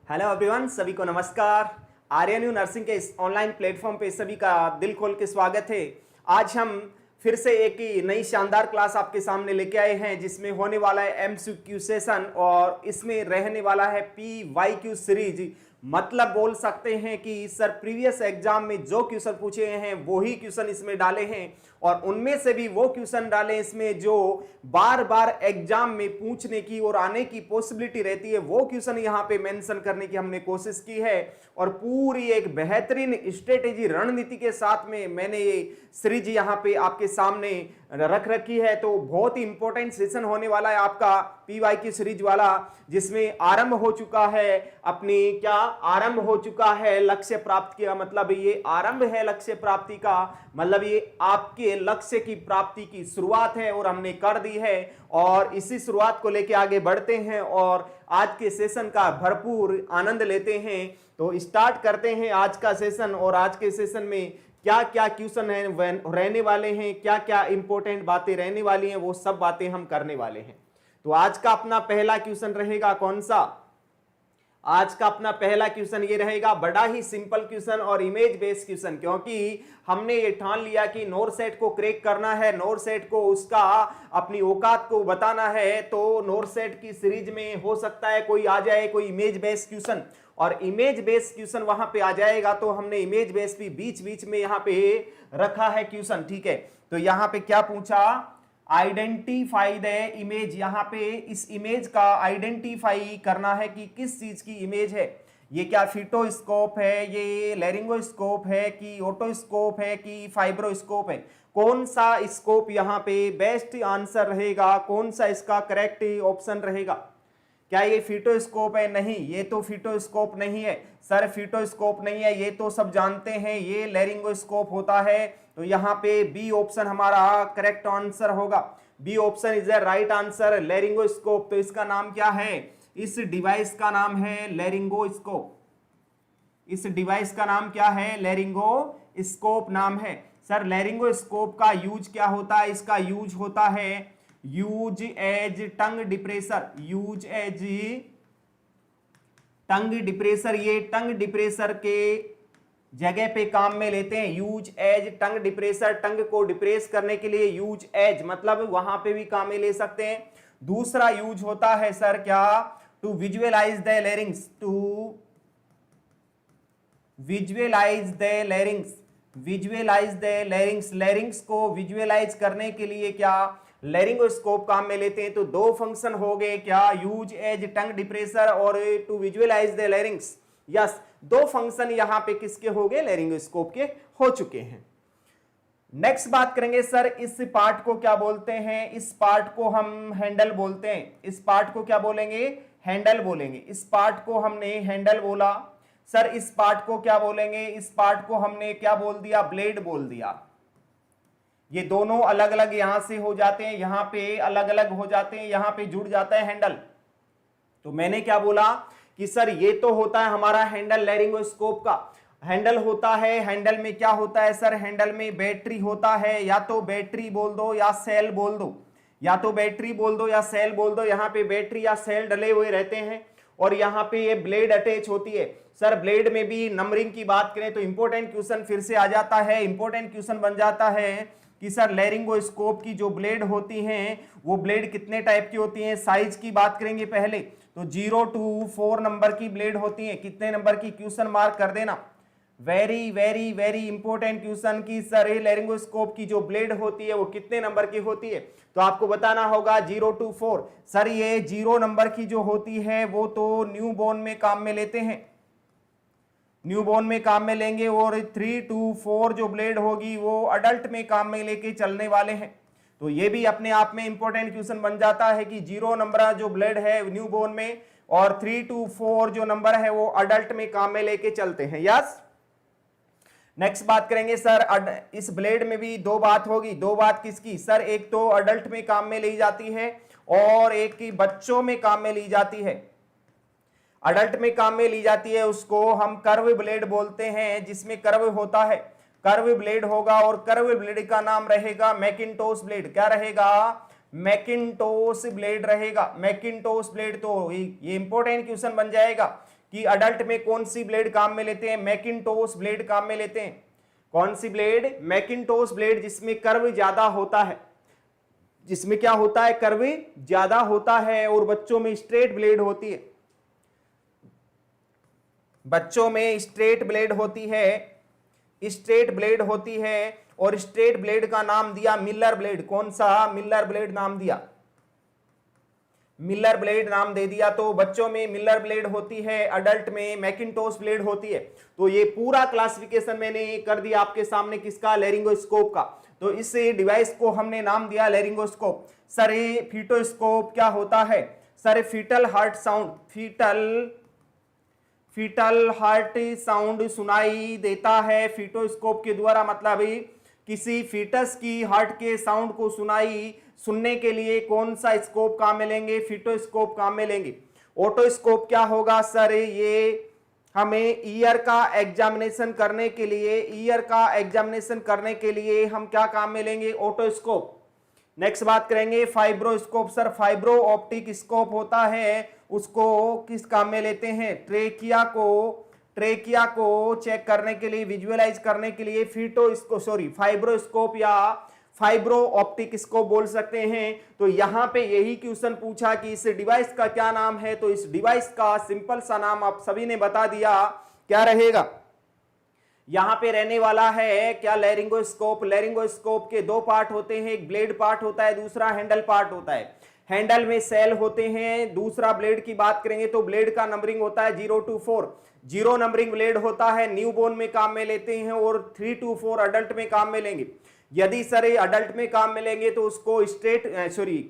Hello everyone, सभी को नमस्कार। आर्यन नर्सिंग के इस ऑनलाइन प्लेटफॉर्म पे सभी का दिल खोल के स्वागत है। आज हम फिर से एक ही नई शानदार क्लास आपके सामने लेके आए हैं, जिसमें होने वाला है एमसीक्यू सेशन और इसमें रहने वाला है पीवाईक्यू सीरीज। मतलब बोल सकते हैं कि सर प्रीवियस एग्जाम में जो क्वेश्चन पूछे हैं वो ही क्वेश्चन इसमें डाले हैं और उनमें से भी वो क्वेश्चन डाले इसमें जो बार बार एग्जाम में पूछने की और आने की पॉसिबिलिटी रहती है, वो क्वेश्चन यहाँ पे मेंशन करने की हमने कोशिश की है। और पूरी एक बेहतरीन स्ट्रेटेजी रणनीति के साथ में मैंने ये सीरीज यहाँ पे आपके सामने रख रखी है। तो बहुत ही इंपॉर्टेंट सेशन होने वाला है आपका पीवाईक्यू सीरीज वाला, जिसमें आरंभ हो चुका है अपनी क्या आरंभ हो चुका है लक्ष्य प्राप्ति का। मतलब ये आरंभ है लक्ष्य प्राप्ति का, मतलब ये आपके लक्ष्य की प्राप्ति की शुरुआत है और हमने कर दी है। और इसी शुरुआत को लेके आगे बढ़ते हैं और आज के सेशन का भरपूर आनंद लेते हैं। तो स्टार्ट करते हैं आज का सेशन। और आज के सेशन में क्या क्या क्वेश्चन है रहने वाले हैं, क्या क्या इंपॉर्टेंट बातें रहने वाली हैं, वो सब बातें हम करने वाले हैं। तो आज का अपना पहला क्वेश्चन रहेगा कौन सा? आज का अपना पहला क्वेश्चन ये रहेगा, बड़ा ही सिंपल क्वेश्चन और इमेज बेस्ड क्वेश्चन, क्योंकि हमने ये ठान लिया कि नोर सेट को क्रैक करना है, नोर सेट को उसका अपनी औकात को बताना है। तो नोर सेट की सीरीज में हो सकता है कोई आ जाए कोई इमेज बेस्ड क्वेश्चन, और इमेज बेस्ड क्वेश्चन वहां पे आ जाएगा तो हमने इमेज बेस्ड भी बीच बीच में यहाँ पे रखा है क्वेश्चन। ठीक है, तो यहाँ पे क्या पूछा, आइडेंटिफाई द इमेज। यहाँ पे इस इमेज का आइडेंटिफाई करना है कि किस चीज की इमेज है। ये क्या फिटोस्कोप है, ये लैरिंगोस्कोप है कि ओटोस्कोप है कि फाइब्रोस्कोप है? कौन सा स्कोप यहाँ पे बेस्ट आंसर रहेगा, कौन सा इसका करेक्ट ऑप्शन रहेगा? क्या ये फिटोस्कोप है? नहीं, ये तो फिटोस्कोप नहीं है सर, फिटोस्कोप नहीं है, ये तो सब जानते हैं, ये लैरिंगोस्कोप होता है। तो यहाँ पे बी ऑप्शन हमारा करेक्ट आंसर होगा। B option is the right answer, laryngoscope. तो इसका नाम क्या है? इस डिवाइस का नाम है लैरिंगोस्कोप। इस डिवाइस का नाम क्या है? लैरिंगोस्कोप नाम है। सर लैरिंगोस्कोप का यूज क्या होता है? इसका यूज होता है use as tongue डिप्रेशर, use as tongue डिप्रेशर। ये टंग डिप्रेशर के जगह पे काम में लेते हैं, यूज एज टंग डिप्रेशर। टंग को डिप्रेस करने के लिए यूज एज, मतलब वहां पे भी काम में ले सकते हैं। दूसरा यूज होता है सर क्या? To visualise the larynx, to visualise the larynx, visualise the larynx. Larynx को विजुअलाइज करने के लिए क्या लैरिंगोस्कोप काम में लेते हैं। तो दो फंक्शन हो गए क्या, यूज एज टंग डिप्रेशर और to visualise the larynx. Yes, दो फंक्शन यहां पे किसके हो गए? लैरिंगोस्कोप के हो चुके हैं। नेक्स्ट बात करेंगे सर, इस पार्ट को क्या बोलते हैं? इस पार्ट को हम हैंडल बोलते हैं। इस पार्ट को क्या बोलेंगे? हैंडल बोलेंगे। इस पार्ट को हमने हैंडल बोला। सर इस पार्ट को क्या बोलेंगे? इस पार्ट को हमने क्या बोल दिया? ब्लेड बोल दिया। ये दोनों अलग अलग यहां से हो जाते हैं, यहां पे अलग अलग हो जाते हैं, यहां पे जुड़ जाता है हैंडल। तो मैंने क्या बोला कि सर ये तो होता है हमारा हैंडल, लैरिंगोस्कोप का हैंडल होता है। हैंडल में क्या होता है सर? हैंडल में बैटरी होता है, या तो बैटरी बोल दो या सेल बोल दो, या तो बैटरी बोल दो या सेल बोल दो। यहाँ पे बैटरी या सेल डले हुए रहते हैं और यहाँ पे ये ब्लेड अटैच होती है। सर ब्लेड में भी नंबरिंग की बात करें तो इंपॉर्टेंट क्वेश्चन फिर से आ जाता है, इंपॉर्टेंट क्वेश्चन बन जाता है कि सर लैरिंगोस्कोप की जो ब्लेड होती हैं वो ब्लेड कितने टाइप की होती हैं। साइज की बात करेंगे पहले तो 0 to 4 नंबर की ब्लेड होती हैं। कितने नंबर की? क्वेश्चन मार्क कर देना। Very very very important question की सर ये लैरिंगोस्कोप की जो ब्लेड होती है वो कितने नंबर की होती है? तो आपको बताना होगा 0 to 4। सर ये 0 नंबर की जो होती है वो तो न्यू बॉर्न में काम में लेते हैं, न्यू बॉर्न में काम में लेंगे। और 3 to 4 जो ब्लेड होगी वो अडल्ट में काम में लेके चलने वाले हैं। तो ये भी अपने आप में इंपॉर्टेंट क्वेश्चन बन जाता है कि 0 नंबर जो ब्लेड है न्यू बॉर्न में और 3 to 4 जो नंबर है वो अडल्ट में काम में लेके चलते हैं। यस, नेक्स्ट बात करेंगे सर, इस ब्लेड में भी दो बात होगी। दो बात किसकी? सर एक तो अडल्ट में काम में ली जाती है और एक की बच्चों में काम में ली जाती है। अडल्ट में काम में ली जाती है उसको हम कर्व ब्लेड बोलते हैं, जिसमें कर्व होता है, कर्व ब्लेड होगा। और कर्व ब्लेड का नाम रहेगा मैकिन्टोश ब्लेड। क्या रहेगा? मैकिन्टोश ब्लेड रहेगा। Macintosh blade. तो ये इंपॉर्टेंट क्वेश्चन बन जाएगा कि अडल्ट में कौन सी ब्लेड काम में लेते हैं, मैकिन्टोश ब्लेड काम में लेते हैं। कौन सी ब्लेड, मैकिन्टोश ब्लेड, जिसमें कर्व ज्यादा होता है, जिसमें क्या होता है, कर्व ज्यादा होता है। और बच्चों में स्ट्रेट ब्लेड होती है, बच्चों में स्ट्रेट ब्लेड होती है, स्ट्रेट ब्लेड होती है। और स्ट्रेट ब्लेड का नाम दिया मिलर ब्लेड। कौन सा, मिलर ब्लेड नाम दिया, मिलर ब्लेड नाम दे दिया। तो बच्चों में मिलर ब्लेड होती है, अडल्ट में मैकिन्टोश ब्लेड होती है। तो ये पूरा क्लासिफिकेशन मैंने कर दिया आपके सामने, किसका, लैरिंगोस्कोप का। तो इस डिवाइस को हमने नाम दिया लैरिंगोस्कोप। सर ये फीटोस्कोप क्या होता है, sir foetal heart sound, foetal heart sound सुनाई देता है फीटोस्कोप के द्वारा। मतलब किसी फीटस की हार्ट के साउंड को सुनने के लिए कौन सा स्कोप काम में लेंगे, फीटोस्कोप काम में लेंगे। ओटोस्कोप क्या होगा सर, ये हमें ईयर का एग्जामिनेशन करने के लिए, ईयर का एग्जामिनेशन करने के लिए हम क्या काम में लेंगे, ओटोस्कोप। नेक्स्ट बात करेंगे fibroscope. Sir fibro optic scope होता है, उसको किस काम में लेते हैं, ट्रेकिया को चेक करने के लिए, विजुअलाइज करने के लिए फाइब्रोस्कोप या फाइब्रो ऑप्टिक स्कोप बोल सकते हैं। तो यहां पे यही क्वेश्चन पूछा कि इस डिवाइस का क्या नाम है, तो इस डिवाइस का सिंपल सा नाम आप सभी ने बता दिया, क्या रहेगा, यहां पे रहने वाला है क्या, लैरिंगोस्कोप। लैरिंगोस्कोप के दो पार्ट होते हैं, एक ब्लेड पार्ट होता है, दूसरा हैंडल पार्ट होता है। हैंडल में सेल होते हैं, दूसरा ब्लेड की बात करेंगे तो ब्लेड का नंबरिंग होता है 0 to 4, 0 नंबरिंग ब्लेड होता है, न्यूबॉर्न में काम में लेते हैं, और 3 to 4 अडल्ट में काम में लेंगे। यदि सर अडल्ट में काम में लेंगे तो उसको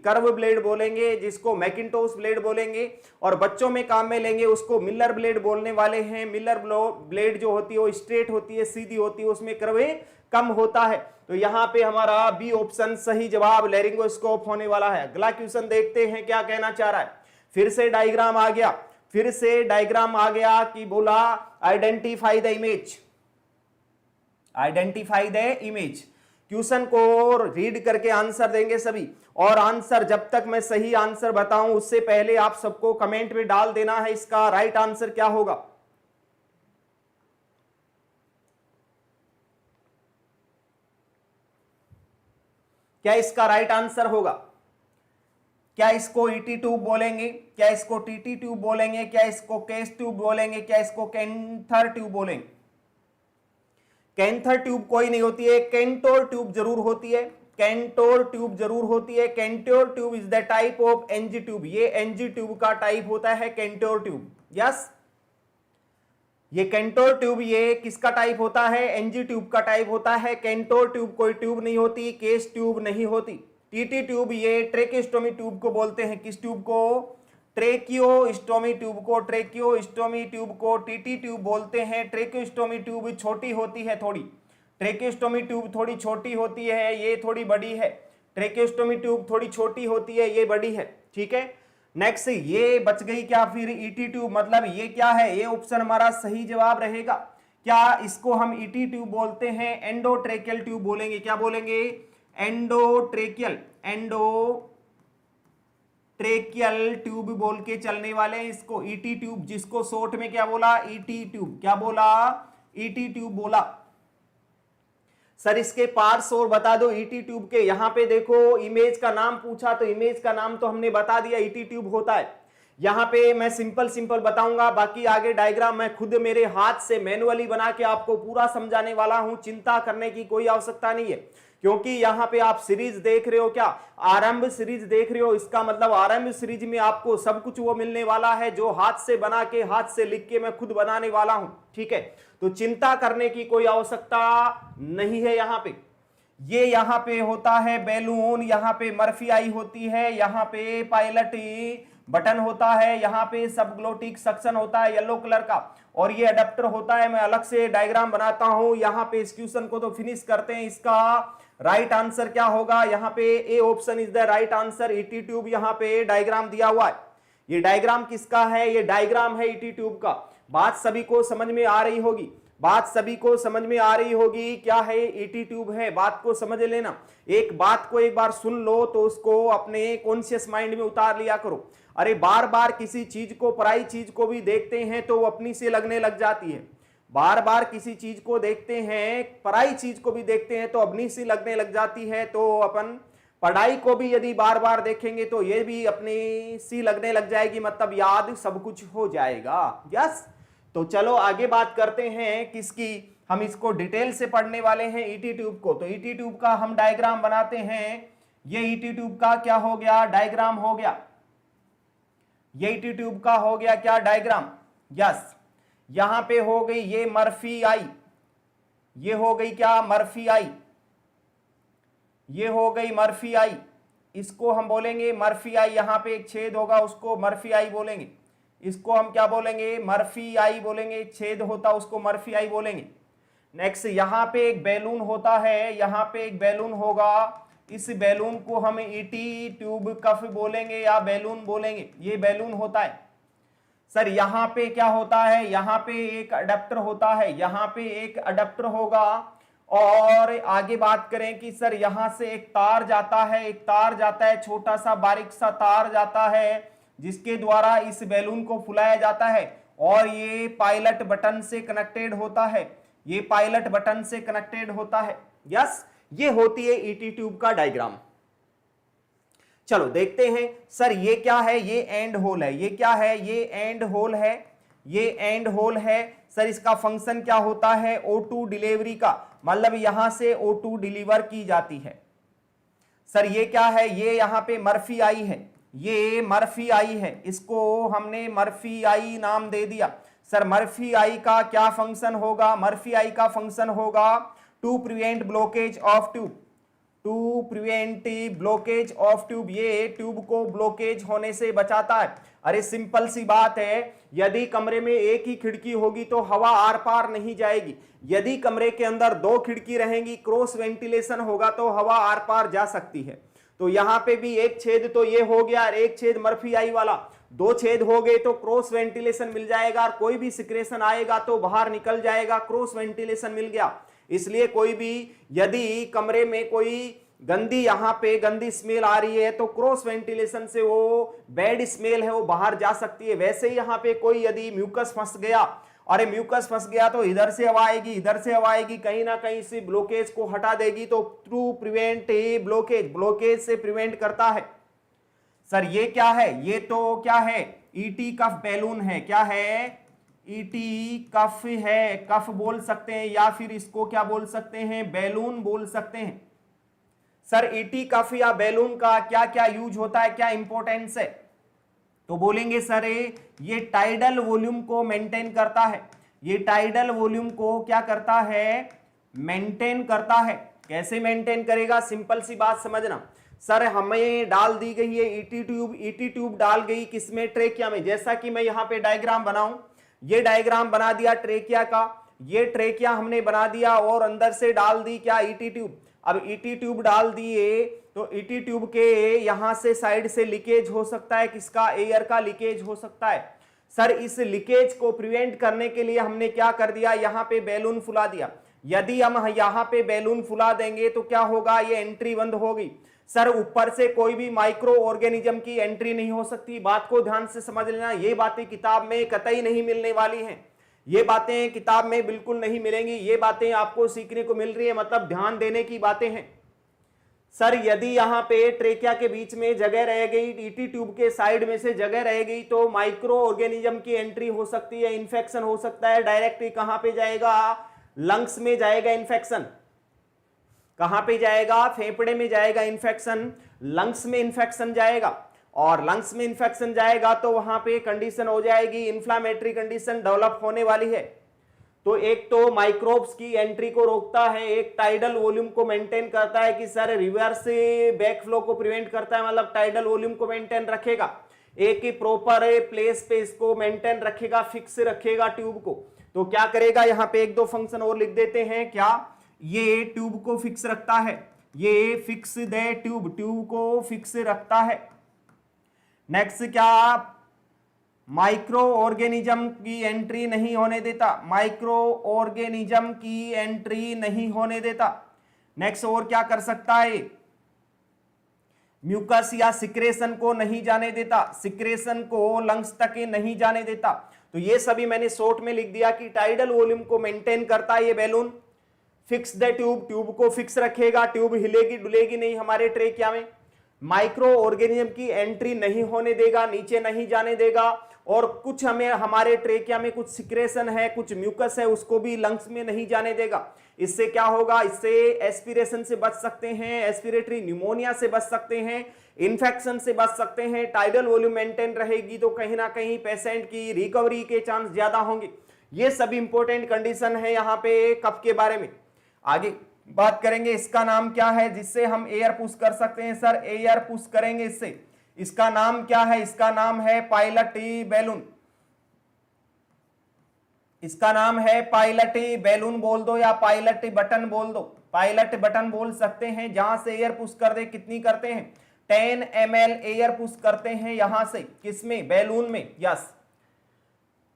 कर्व ब्लेड बोलेंगे, जिसको मैकिन्टोश ब्लेड बोलेंगे। और बच्चों में काम में लेंगे उसको मिलर ब्लेड बोलने वाले हैं। मिलर ब्लेड जो होती है वो स्ट्रेट होती है, सीधी होती है, उसमें कर्व कम होता है। तो यहां पे हमारा बी ऑप्शन सही जवाब लैरिंगोस्कोप होने वाला है। अगला क्वेश्चन देखते हैं क्या कहना चाह रहा है। फिर से डायग्राम आ गया, फिर से डायग्राम आ गया कि बोला identify the image, identify the image. Question को रीड करके आंसर देंगे सभी, और आंसर जब तक मैं सही आंसर बताऊं उससे पहले आप सबको कमेंट में डाल देना है इसका राइट आंसर क्या होगा। क्या इसका राइट आंसर होगा, क्या इसको ईटी ट्यूब बोलेंगे, क्या इसको टीटी ट्यूब बोलेंगे, क्या इसको केस ट्यूब बोलेंगे, क्या इसको कैंथर ट्यूब बोलेंगे। कैंथर ट्यूब कोई नहीं होती है, कैंटोर ट्यूब जरूर होती है, कैंटोर ट्यूब जरूर होती है। Cantor tube is the type of NG tube, ये एनजी ट्यूब का टाइप होता है कैंटोर ट्यूब। यस, ये कैंटोर ट्यूब ये किसका टाइप होता है, एनजी ट्यूब का टाइप होता है। कैंटोर ट्यूब कोई ट्यूब नहीं होती, केस ट्यूब नहीं होती। टीटी ट्यूब ये ट्रेकियोस्टोमी ट्यूब को बोलते हैं, किस ट्यूब को, ट्रेकियोस्टोमी ट्यूब को, ट्रेकियोस्टोमी ट्यूब को टीटी ट्यूब बोलते हैं। ट्रेकियोस्टोमी ट्यूब छोटी होती है थोड़ी, ट्रेकियोस्टोमी ट्यूब थोड़ी छोटी होती है, ये थोड़ी बड़ी है। ट्रेकियोस्टोमी ट्यूब थोड़ी छोटी होती है, ये बड़ी है, ठीक है। नेक्स्ट ये बच गई क्या फिर ईटी ट्यूब, मतलब ये क्या है, ये ऑप्शन हमारा सही जवाब रहेगा। क्या इसको हम ईटी ट्यूब बोलते हैं, एंडोट्रेकियल ट्यूब बोलेंगे, क्या बोलेंगे, एंडोट्रेकियल, एंडोट्रेकियल ट्यूब बोल के चलने वाले हैं इसको, ईटी ट्यूब, जिसको शॉर्ट में क्या बोला, ईटी ट्यूब, क्या बोला, ईटी ट्यूब बोला। सर इसके पार्ट्स और बता दो ईटी ट्यूब के। यहां पे देखो इमेज का नाम पूछा, तो इमेज का नाम तो हमने बता दिया, ईटी ट्यूब होता है। यहां पे मैं सिंपल बताऊंगा, बाकी आगे डायग्राम मैं खुद मेरे हाथ से मैनुअली बना के आपको पूरा समझाने वाला हूं। चिंता करने की कोई आवश्यकता नहीं है, क्योंकि यहां पे आप सीरीज देख रहे हो, क्या आरंभ सीरीज देख रहे हो, इसका मतलब आरंभ सीरीज में आपको सब कुछ वो मिलने वाला है जो हाथ से बना के, हाथ से लिख के मैं खुद बनाने वाला हूं, ठीक है। तो चिंता करने की कोई आवश्यकता नहीं है। यहां पे ये यहां पे होता है बैलून, यहां पे मर्फी आई होती है, यहां पे पायलट बटन होता है, यहां पे सबग्लोटिक सक्शन होता है येलो कलर का, और ये अडेप्टर होता है। मैं अलग से डायग्राम बनाता हूं। यहां पे इस क्वेश्चन को तो फिनिश करते हैं। इसका राइट आंसर क्या होगा, यहां पे A option is the right answer. ET tube यहां पे डायग्राम दिया हुआ है। ये डायग्राम किसका है, ये डायग्राम है ईटी ट्यूब का। बात सभी को समझ में आ रही होगी। बात सभी को समझ में आ रही होगी। क्या है? ईटी ट्यूब है, बात को समझ लेना। एक बात को एक बार सुन लो तो उसको अपने कॉन्शियस माइंड में उतार लिया करो। अरे बार बार किसी चीज को, पराई चीज को भी देखते हैं तो वो अपनी से लगने लग जाती है। बार बार किसी चीज को देखते हैं, पराई चीज को भी देखते हैं तो अपनी सी लगने लग जाती है। तो अपन पढ़ाई को भी यदि बार बार देखेंगे तो ये भी अपनी सी लगने लग जाएगी, मतलब याद सब कुछ हो जाएगा। यस, तो चलो आगे बात करते हैं किसकी। हम इसको डिटेल से पढ़ने वाले हैं ईटी ट्यूब को। तो ईटी ट्यूब का हम डायग्राम बनाते हैं। ये ईटी ट्यूब का क्या हो गया? डायग्राम हो गया। ये ईटी ट्यूब का हो गया क्या? डायग्राम। यस, यहां पे हो गई ये मर्फी आई, ये हो गई क्या? मर्फी आई, ये हो गई मर्फी आई। इसको हम बोलेंगे मर्फी आई। यहां पे एक छेद होगा उसको मर्फी आई बोलेंगे। इसको हम क्या बोलेंगे? मर्फी आई बोलेंगे। छेद होता उसको मर्फी आई बोलेंगे। नेक्स्ट, यहां पे एक बैलून होता है, यहां पे एक बैलून होगा। इस बैलून को हम ईटी ट्यूब कफ बोलेंगे या बैलून बोलेंगे। ये बैलून होता है। सर यहां पे क्या होता है? यहां पे एक अडेप्टर होता है, यहां पे एक अडेप्टर होगा। और आगे बात करें कि सर यहां से एक तार जाता है, एक तार जाता है, छोटा सा बारीक सा तार जाता है जिसके द्वारा इस बैलून को फुलाया जाता है। और ये पायलट बटन से कनेक्टेड होता है, ये पायलट बटन से कनेक्टेड होता है। यस, ये होती है ईटी ट्यूब का डायग्राम। चलो देखते हैं। सर ये क्या है? ये एंड होल है। ये क्या है? ये एंड होल है, ये एंड होल है। सर इसका फंक्शन क्या होता है? O2 डिलीवरी का, मतलब यहां से O2 डिलीवर की जाती है। सर ये क्या है? ये यहां पे मर्फी आई है, ये मर्फी आई है, इसको हमने मर्फी आई नाम दे दिया। सर मर्फी आई का क्या फंक्शन होगा? मर्फी आई का फंक्शन होगा to prevent blockage of tube, to prevent blockage of tube. ये ट्यूब को ब्लॉकेज होने से बचाता है। अरे सिंपल सी बात है, यदि कमरे में एक ही खिड़की होगी तो हवा आर पार नहीं जाएगी। यदि कमरे के अंदर दो खिड़की रहेंगी, क्रॉस वेंटिलेशन होगा तो हवा आर पार जा सकती है। तो यहां पे भी एक छेद तो ये हो गया, एक छेद मर्फी आई वाला। दो छेद हो गए तो क्रॉस वेंटिलेशन मिल जाएगा, और कोई भी सिक्रेशन आएगा तो बाहर निकल जाएगा, क्रॉस वेंटिलेशन मिल गया। इसलिए कोई भी यदि कमरे में कोई गंदी, यहां पे गंदी स्मेल आ रही है तो क्रॉस वेंटिलेशन से वो बैड स्मेल है वो बाहर जा सकती है। वैसे ही यहां पे कोई यदि म्यूकस फंस गया, अरे म्यूकस फंस गया तो इधर से हवा आएगी, इधर से हवा आएगी, कहीं ना कहीं से ब्लॉकेज को हटा देगी। तो टू प्रिवेंट ब्लॉकेज, ब्लॉकेज से प्रिवेंट करता है। सर ये क्या है? ये तो क्या है? ईटी कफ बैलून है। क्या है? ईटी कफ है, कफ बोल सकते हैं या फिर इसको क्या बोल सकते हैं? बैलून बोल सकते हैं। सर ईटी कफ या बैलून का क्या क्या यूज होता है, क्या इंपॉर्टेंस है? तो बोलेंगे सर ये टाइडल वॉल्यूम को मेंटेन करता है। ये टाइडल वॉल्यूम को क्या करता है? मेंटेन करता है। कैसे मेंटेन करेगा? सिंपल सी बात समझना। सर हमें डाल दी गई है ईटी ट्यूब, ईटी ट्यूब डाल गई किसमें? ट्रेकिया में। जैसा कि मैं यहां पे डायग्राम बनाऊं, ये डायग्राम बना दिया ट्रेकिया का, ये ट्रेकिया हमने बना दिया और अंदर से डाल दी क्या? ET tube. अब ईटी ट्यूब डाल दिए तो ईटी ट्यूब के यहां से साइड से लीकेज हो सकता है, किसका? एयर का लीकेज हो सकता है। सर इस लीकेज को प्रिवेंट करने के लिए हमने क्या कर दिया? यहां पे बैलून फुला दिया। यदि हम यहां पे बैलून फुला देंगे तो क्या होगा? ये एंट्री बंद होगी। सर ऊपर से कोई भी माइक्रो ऑर्गेनिज्म की एंट्री नहीं हो सकती। बात को ध्यान से समझ लेना, ये बातें किताब में कतई नहीं मिलने वाली हैं। ये बातें किताब में बिल्कुल नहीं मिलेंगी, ये बातें आपको सीखने को मिल रही है, मतलब ध्यान देने की बातें हैं। सर यदि यहां पे ट्रेकिया के बीच में जगह रह गई, ईटी ट्यूब के साइड में से जगह रह गई तो माइक्रो ऑर्गेनिज्म की एंट्री हो सकती है, इन्फेक्शन हो सकता है। डायरेक्ट कहां पे जाएगा? लंग्स में जाएगा इन्फेक्शन। कहां पे जाएगा? फेफड़े में जाएगा इन्फेक्शन, लंग्स में इन्फेक्शन जाएगा। और लंग्स में इन्फेक्शन जाएगा तो वहां पे कंडीशन हो जाएगी, इन्फ्लामेटरी कंडीशन डेवलप होने वाली है। तो एक तो माइक्रोब्स की एंट्री को रोकता है, एक टाइडल वॉल्यूम को मेंटेन करता है कि सर रिवर्स बैक फ्लो को प्रिवेंट करता है, मतलब टाइडल वॉल्यूम को मेंटेन रखेगा। एक ही प्रॉपर प्लेस पे इसको मेंटेन रखेगा, फिक्स रखेगा ट्यूब को। तो क्या करेगा? यहां पे एक दो फंक्शन और लिख देते हैं। क्या? ये ट्यूब को फिक्स रखता है, ये फिक्स दे ट्यूब, ट्यूब को फिक्स रखता है। नेक्स्ट क्या? माइक्रो ऑर्गेनिज्म की एंट्री नहीं होने देता, माइक्रो ऑर्गेनिज्म की एंट्री नहीं होने देता। नेक्स्ट और क्या कर सकता है, म्यूकस या सिक्रेशन को नहीं जाने देता, सिक्रेशन को लंग्स तक नहीं जाने देता। तो ये सभी मैंने शॉर्ट में लिख दिया कि टाइडल वॉल्यूम को मेंटेन करता है ये balloon. Fix the tube, tube को फिक्स रखेगा, ट्यूब हिलेगी डुलेगी नहीं हमारे ट्रेकिया में। माइक्रो ऑर्गेनिज्म की एंट्री नहीं होने देगा, नीचे नहीं जाने देगा। और कुछ हमें हमारे ट्रेकिया में कुछ सिक्रेशन है, कुछ म्यूकस है, उसको भी लंग्स में नहीं जाने देगा। इससे क्या होगा, इससे एस्पिरेशन से बच सकते हैं, एस्पिरेटरी न्यूमोनिया से बच सकते हैं, इन्फेक्शन से बच सकते हैं। टाइडल वॉल्यूम मेंटेन रहेगी तो कहीं ना कहीं पेशेंट की रिकवरी के चांस ज्यादा होंगे। ये सभी इंपॉर्टेंट कंडीशन है यहाँ पे कफ के बारे में। आगे बात करेंगे, इसका नाम क्या है जिससे हम एयर पुश कर सकते हैं? सर एयर पुश करेंगे इससे, इसका नाम क्या है? इसका नाम है पायलटी बैलून। इसका नाम है पायलटी बैलून बोल दो या पायलट बटन बोल दो, पायलट बटन बोल सकते हैं। जहां से एयर पुश कर दे, कितनी करते हैं? 10 ml एयर पुश करते हैं यहां से, किसमें? बैलून में। यस।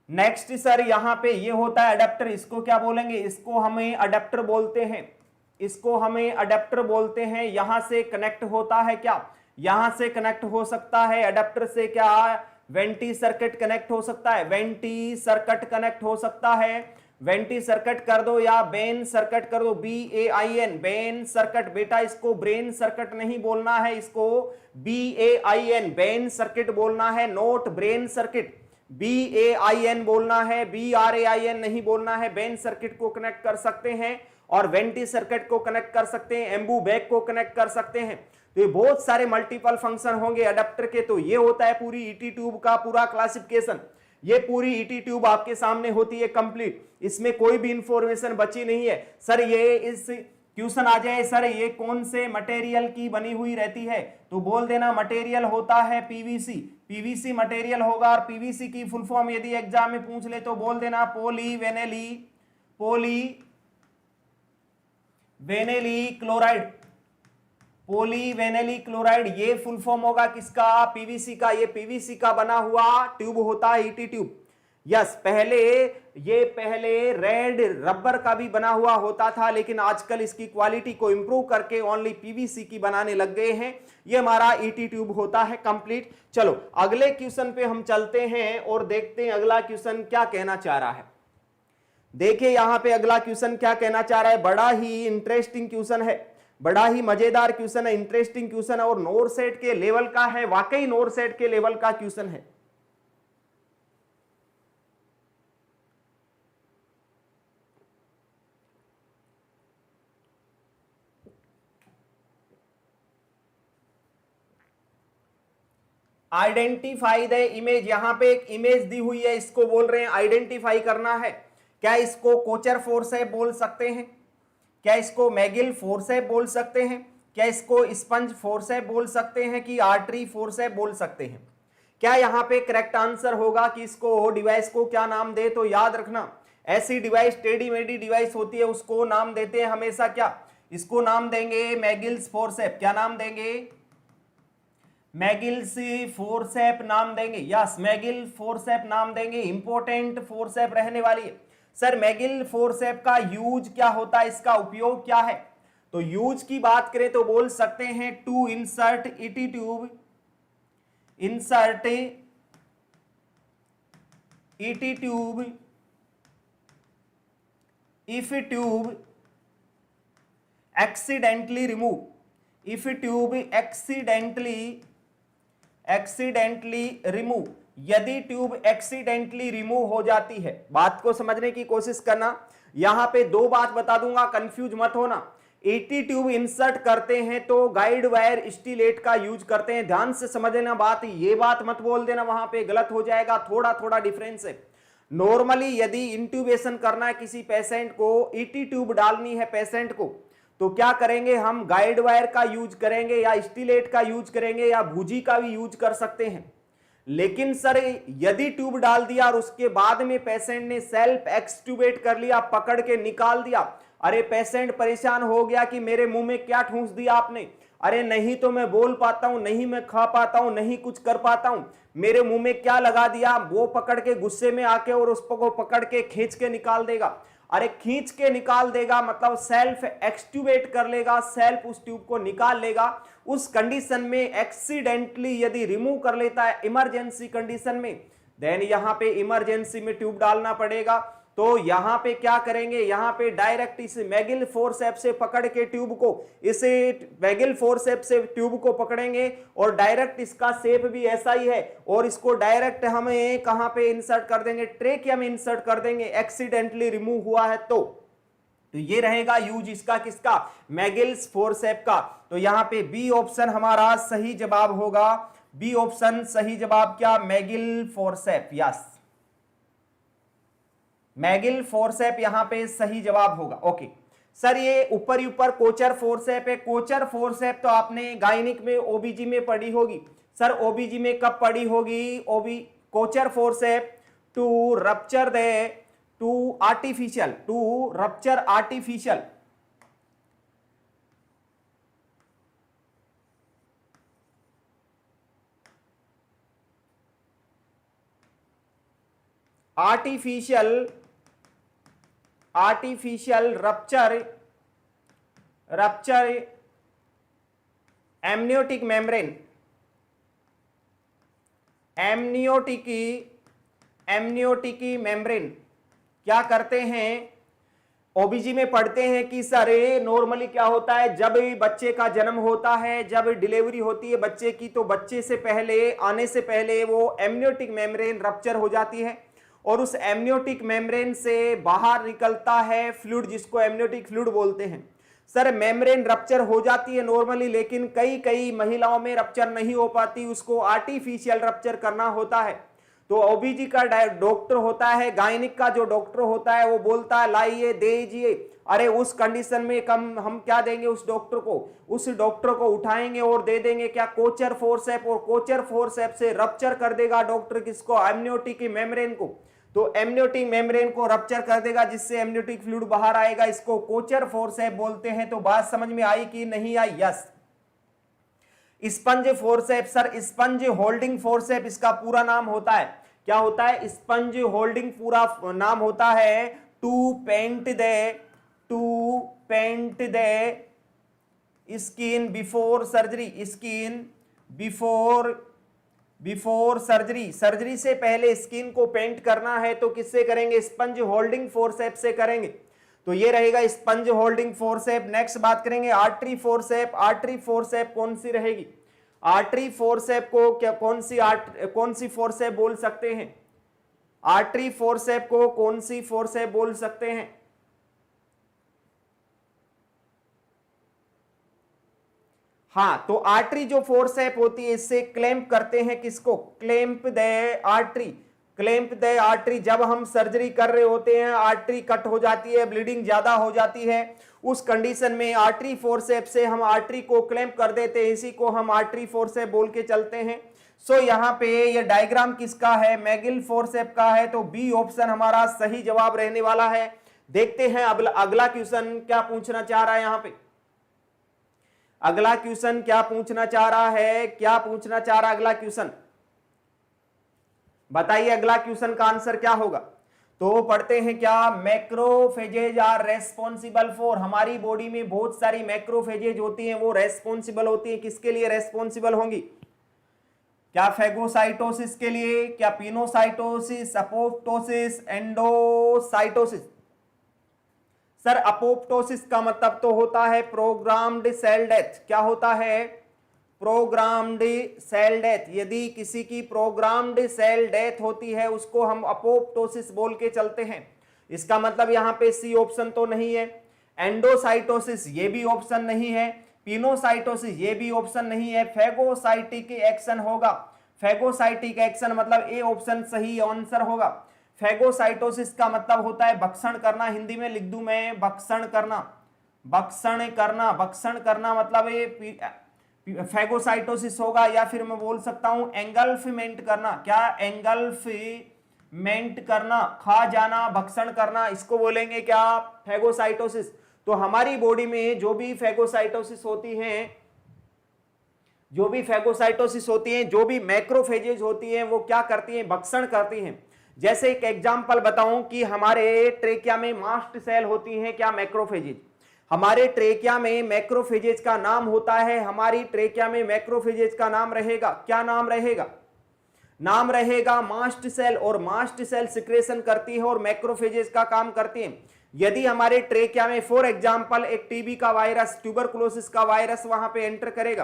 नेक्स्ट सर यहां पे ये होता है अडेप्टर, इसको क्या बोलेंगे? इसको हमें अडेप्टर बोलते हैं, इसको हमें अडेप्टर बोलते हैं। यहां से कनेक्ट होता है क्या? यहां से कनेक्ट हो सकता है अडेप्टर से क्या? वेंटी सर्किट कनेक्ट हो सकता है, वेंटी सर्किट कनेक्ट हो सकता है। वेंटी सर्किट कर दो या बेन सर्किट कर दो, BAIN बेन सर्किट। बेटा इसको ब्रेन सर्किट नहीं बोलना है, इसको BAIN बेन सर्किट बोलना है, नोट ब्रेन सर्किट। BAIN बोलना है, BRAIN नहीं बोलना है। बेन सर्किट को कनेक्ट कर सकते हैं और वेंटी सर्किट को कनेक्ट कर सकते हैं, एम्बू बैग को कनेक्ट कर सकते हैं। तो ये बहुत सारे मल्टीपल फंक्शन होंगे अडेप्टर के। तो ये होता है पूरी ईटी ट्यूब का पूरा क्लासिफिकेशन। ये पूरी ईटी ट्यूब आपके सामने होती है कंप्लीट, इसमें कोई भी इंफॉर्मेशन बची नहीं है। सर ये इस क्वेश्चन आ जाए, सर ये कौन से मटेरियल की बनी हुई रहती है? तो बोल देना मटेरियल होता है पीवीसी, पीवीसी मटेरियल होगा। और पीवीसी की फुल फॉर्म यदि एग्जाम में पूछ ले तो बोल देना पॉलीविनाइल क्लोराइड, पॉलीविनाइल क्लोराइड। ये फुल फॉर्म होगा किसका? पीवीसी का। ये पीवीसी का बना हुआ ट्यूब होता है ईटी ट्यूब। यस, पहले रेड रबर का भी बना हुआ होता था, लेकिन आजकल इसकी क्वालिटी को इंप्रूव करके ओनली पीवीसी की बनाने लग गए हैं। ये हमारा ईटी ट्यूब होता है कंप्लीट। चलो अगले क्वेश्चन पे हम चलते हैं और देखते हैं अगला क्वेश्चन क्या कहना चाह रहा है। देखिए यहां पे अगला क्वेश्चन क्या कहना चाह रहा है। बड़ा ही इंटरेस्टिंग क्वेश्चन है, बड़ा ही मजेदार क्वेश्चन है, इंटरेस्टिंग क्वेश्चन है और नोर सेट के लेवल का है। वाकई नोर सेट के लेवल का क्वेश्चन है। Identify the image. यहां पे एक इमेज दी हुई है, इसको बोल रहे हैं आइडेंटिफाई करना है। क्या इसको कोचर फोर्सेप बोल सकते हैं? क्या इसको मैगिल फोर्सेप बोल सकते हैं? क्या इसको स्पंज फोर्सेप बोल सकते हैं कि आर्टरी फोर्सेप बोल सकते हैं? क्या यहां पे करेक्ट आंसर होगा कि इसको डिवाइस को क्या नाम दे? तो याद रखना ऐसी डिवाइस टेढ़ी मेढ़ी डिवाइस होती है उसको नाम देते हैं हमेशा क्या? इसको नाम देंगे मैगिल्स फोर्सेप। क्या नाम देंगे? मैगिल्स फोर्सेप नाम देंगे। यस, मैगिल फोर्सेप नाम देंगे। इंपॉर्टेंट फोर्सेप रहने वाली है। सर मैगिल फोर्सेप का यूज क्या होता है, इसका उपयोग क्या है? तो यूज की बात करें तो बोल सकते हैं to insert ET tube, insert ET tube if tube accidentally remove, if tube accidentally remove, यदि ट्यूब एक्सीडेंटली रिमूव हो जाती है। बात को समझने की कोशिश करना। यहां पे दो बात बता दूंगा, कंफ्यूज मत होना। ईटी ट्यूब इंसर्ट करते हैं तो गाइड वायर स्टीलेट का यूज करते हैं। ध्यान से समझ लेना बात, ये बात मत बोल देना वहां पे, गलत हो जाएगा। थोड़ा थोड़ा डिफरेंस है। नॉर्मली यदि इंट्यूबेशन करना है किसी पेशेंट को, ईटी ट्यूब डालनी है पेशेंट को, तो क्या करेंगे हम? गाइड वायर का यूज करेंगे या स्टीलेट का यूज करेंगे या भूजी का भी यूज कर सकते हैं। लेकिन सर यदि ट्यूब डाल दिया और उसके बाद में पेशेंट ने सेल्फ एक्सट्यूबेट कर लिया, पकड़ के निकाल दिया, अरे पेशेंट परेशान हो गया कि मेरे मुंह में क्या ठूंस दिया आपने। अरे नहीं तो मैं बोल पाता हूं, नहीं मैं खा पाता हूं, नहीं कुछ कर पाता हूं, मेरे मुंह में क्या लगा दिया, वो पकड़ के गुस्से में आके और उसको पकड़ के खींच के निकाल देगा। अरे खींच के निकाल देगा मतलब सेल्फ एक्सट्यूबेट कर लेगा, सेल्फ उस ट्यूब को निकाल लेगा। उस कंडीशन में एक्सीडेंटली यदि रिमूव कर लेता है इमरजेंसी कंडीशन में, देन यहां पे इमरजेंसी में ट्यूब डालना पड़ेगा। तो यहां पे क्या करेंगे, यहां पे डायरेक्ट इस मैगिल फोर्सेप्स से पकड़ के ट्यूब को, इसे मैगिल फोर्सेप्स से ट्यूब को पकड़ेंगे और डायरेक्ट इसका शेप भी ऐसा ही है और इसको डायरेक्ट हमें कहां पे इंसर्ट कर देंगे, ट्रेकिया में इंसर्ट कर देंगे, एक्सीडेंटली रिमूव हुआ है तो ये रहेगा यूज इसका किसका, मैगिल्स फोर्सेप का। तो यहां पे बी ऑप्शन हमारा सही जवाब होगा, बी ऑप्शन सही जवाब क्या, Magill forcep, yes Magill forcep यहां पे सही जवाब होगा। ओके सर ये ऊपर ही ऊपर कोचर फोर्सेप है, कोचर फोर्सेप तो आपने गायनिक में ओबीजी में पढ़ी होगी। सर ओबीजी में कब पढ़ी होगी, OB Kocher forceps to rupture the to rupture artificial rupture amniotic membrane, एमनियोटिकी मेम्ब्रेन क्या करते हैं, ओबीजी में पढ़ते हैं कि सर नॉर्मली क्या होता है, जब बच्चे का जन्म होता है, जब डिलीवरी होती है बच्चे की, तो बच्चे से पहले आने से पहले वो एमनियोटिक मेम्ब्रेन रप्चर हो जाती है और उस एमनियोटिक मेम्ब्रेन से बाहर निकलता है फ्लूइड, जिसको एमनियोटिक फ्लूइड बोलते हैं। सर मेम्ब्रेन रप्चर हो जाती है नॉर्मली, लेकिन कई महिलाओं में रप्चर नहीं हो पाती, उसको आर्टिफिशियल रप्चर करना होता है। तो ओबीजी का डॉक्टर होता है, गायनिक का जो डॉक्टर होता है वो बोलता है लाइए दीजिए, अरे उस कंडीशन में हम क्या देंगे उस डॉक्टर को उठाएंगे और दे देंगे क्या, कोचर फोर्सेप, और कोचर फोर्सेप से रप्चर कर देगा डॉक्टर किसको, एमनियोटिक मेम्ब्रेन को। तो एमनियोटिक मेम्ब्रेन को रप्चर कर देगा जिससे एमनियोटिक फ्लूइड बाहर आएगा, इसको कोचर फोर्सेप बोलते हैं। तो बात समझ में आई कि नहीं आई, yes. Sponge forceps, sir sponge holding forceps इसका पूरा नाम होता है, क्या होता है, स्पंज होल्डिंग पूरा नाम होता है to paint the skin before surgery, skin before surgery, surgery से पहले स्किन को पेंट करना है तो किससे करेंगे, स्पंज होल्डिंग फोर्सेप से करेंगे। तो ये रहेगा स्पंज होल्डिंग फोर्सेप। नेक्स्ट बात करेंगे आर्टरी फोर्सेप, आर्टरी फोर्सेप कौन सी रहेगी, आर्टरी फोर्सेप को क्या कौन सी फोर्सेप बोल सकते हैं, आर्टरी फोर्सेप को कौन सी फोर्सेप बोल सकते हैं, हाँ तो आर्टरी जो फोर्सेप होती है इससे क्लैंप करते हैं किसको, क्लैंप द आर्टरी। जब हम सर्जरी कर रहे होते हैं, आर्टरी कट हो जाती है, ब्लीडिंग ज्यादा हो जाती है, उस कंडीशन में आर्टरी फोर्सेप से हम आर्टरी को क्लैंप कर देते हैं, इसी को हम आर्टरी फोर्सेप बोल के चलते हैं। सो यहाँ पे ये डायग्राम किसका है, मैगिल फोर्सेप का है, तो बी ऑप्शन हमारा सही जवाब रहने वाला है। देखते हैं अगला क्वेश्चन क्या पूछना चाह रहा है, यहाँ पे अगला क्वेश्चन क्या पूछना चाह रहा है, क्या पूछना चाह रहा है अगला क्वेश्चन, बताइए अगला क्वेश्चन का आंसर क्या होगा। तो पढ़ते हैं क्या, मैक्रोफेजेज आर रेस्पॉन्सिबल फॉर, हमारी बॉडी में बहुत सारी मैक्रोफेजेज होती हैं, वो रेस्पॉन्सिबल होती हैं, किसके लिए रेस्पॉन्सिबल होंगी, क्या फेगोसाइटोसिस के लिए, क्या pinocytosis, apoptosis, endocytosis. Sir apoptosis का मतलब तो होता है प्रोग्राम्ड सेल डेथ, क्या होता है, प्रोग्राम्ड सेल डेथ। यदि किसी की प्रोग्राम्ड सेल डेथ होती है उसको हम अपोप्टोसिस बोल के चलते हैं। इसका मतलब यहां पे सी ऑप्शन तो नहीं है, एंडोसाइटोसिस ये भी ऑप्शन नहीं है, पिनोसाइटोसिस ये भी ऑप्शन नहीं है, फेगोसाइटिक एक्शन होगा, फेगोसाइटिक एक्शन मतलब ए ऑप्शन सही आंसर होगा। फेगोसाइटोसिस का मतलब होता है भक्षण करना, हिंदी में लिख दूं मैं भक्षण करना, भक्षण करना मतलब ये फेगोसाइटोसिस होगा, या फिर मैं बोल सकता हूं एंगल्फमेंट करना, क्या एंगल्फमेंट करना, खा जाना, भक्षण करना, इसको बोलेंगे क्या, फेगोसाइटोसिस। तो हमारी बॉडी में जो भी फेगोसाइटोसिस होती है जो भी फैगोसाइटोसिस होती है, जो भी मैक्रोफेजेज होती हैं, वो क्या करती हैं, भक्षण करती हैं। जैसे एक एग्जांपल बताऊं कि हमारे ट्रेकिया में मास्ट सेल होती हैं, क्या, मैक्रोफेजेज। हमारे ट्रेकिया में मैक्रोफेजेज का नाम होता है, हमारी ट्रेकिया में मैक्रोफेजेज का नाम रहेगा, क्या नाम रहेगा, नाम रहेगा मास्ट सेल। और मास्ट सेल सिक्रेशन करती है और मैक्रोफेजेज का काम करती है। यदि हमारे ट्रेकिया में फॉर एग्जांपल एक टीबी का वायरस, ट्यूबरकुलोसिस का वायरस वहां पे एंटर करेगा,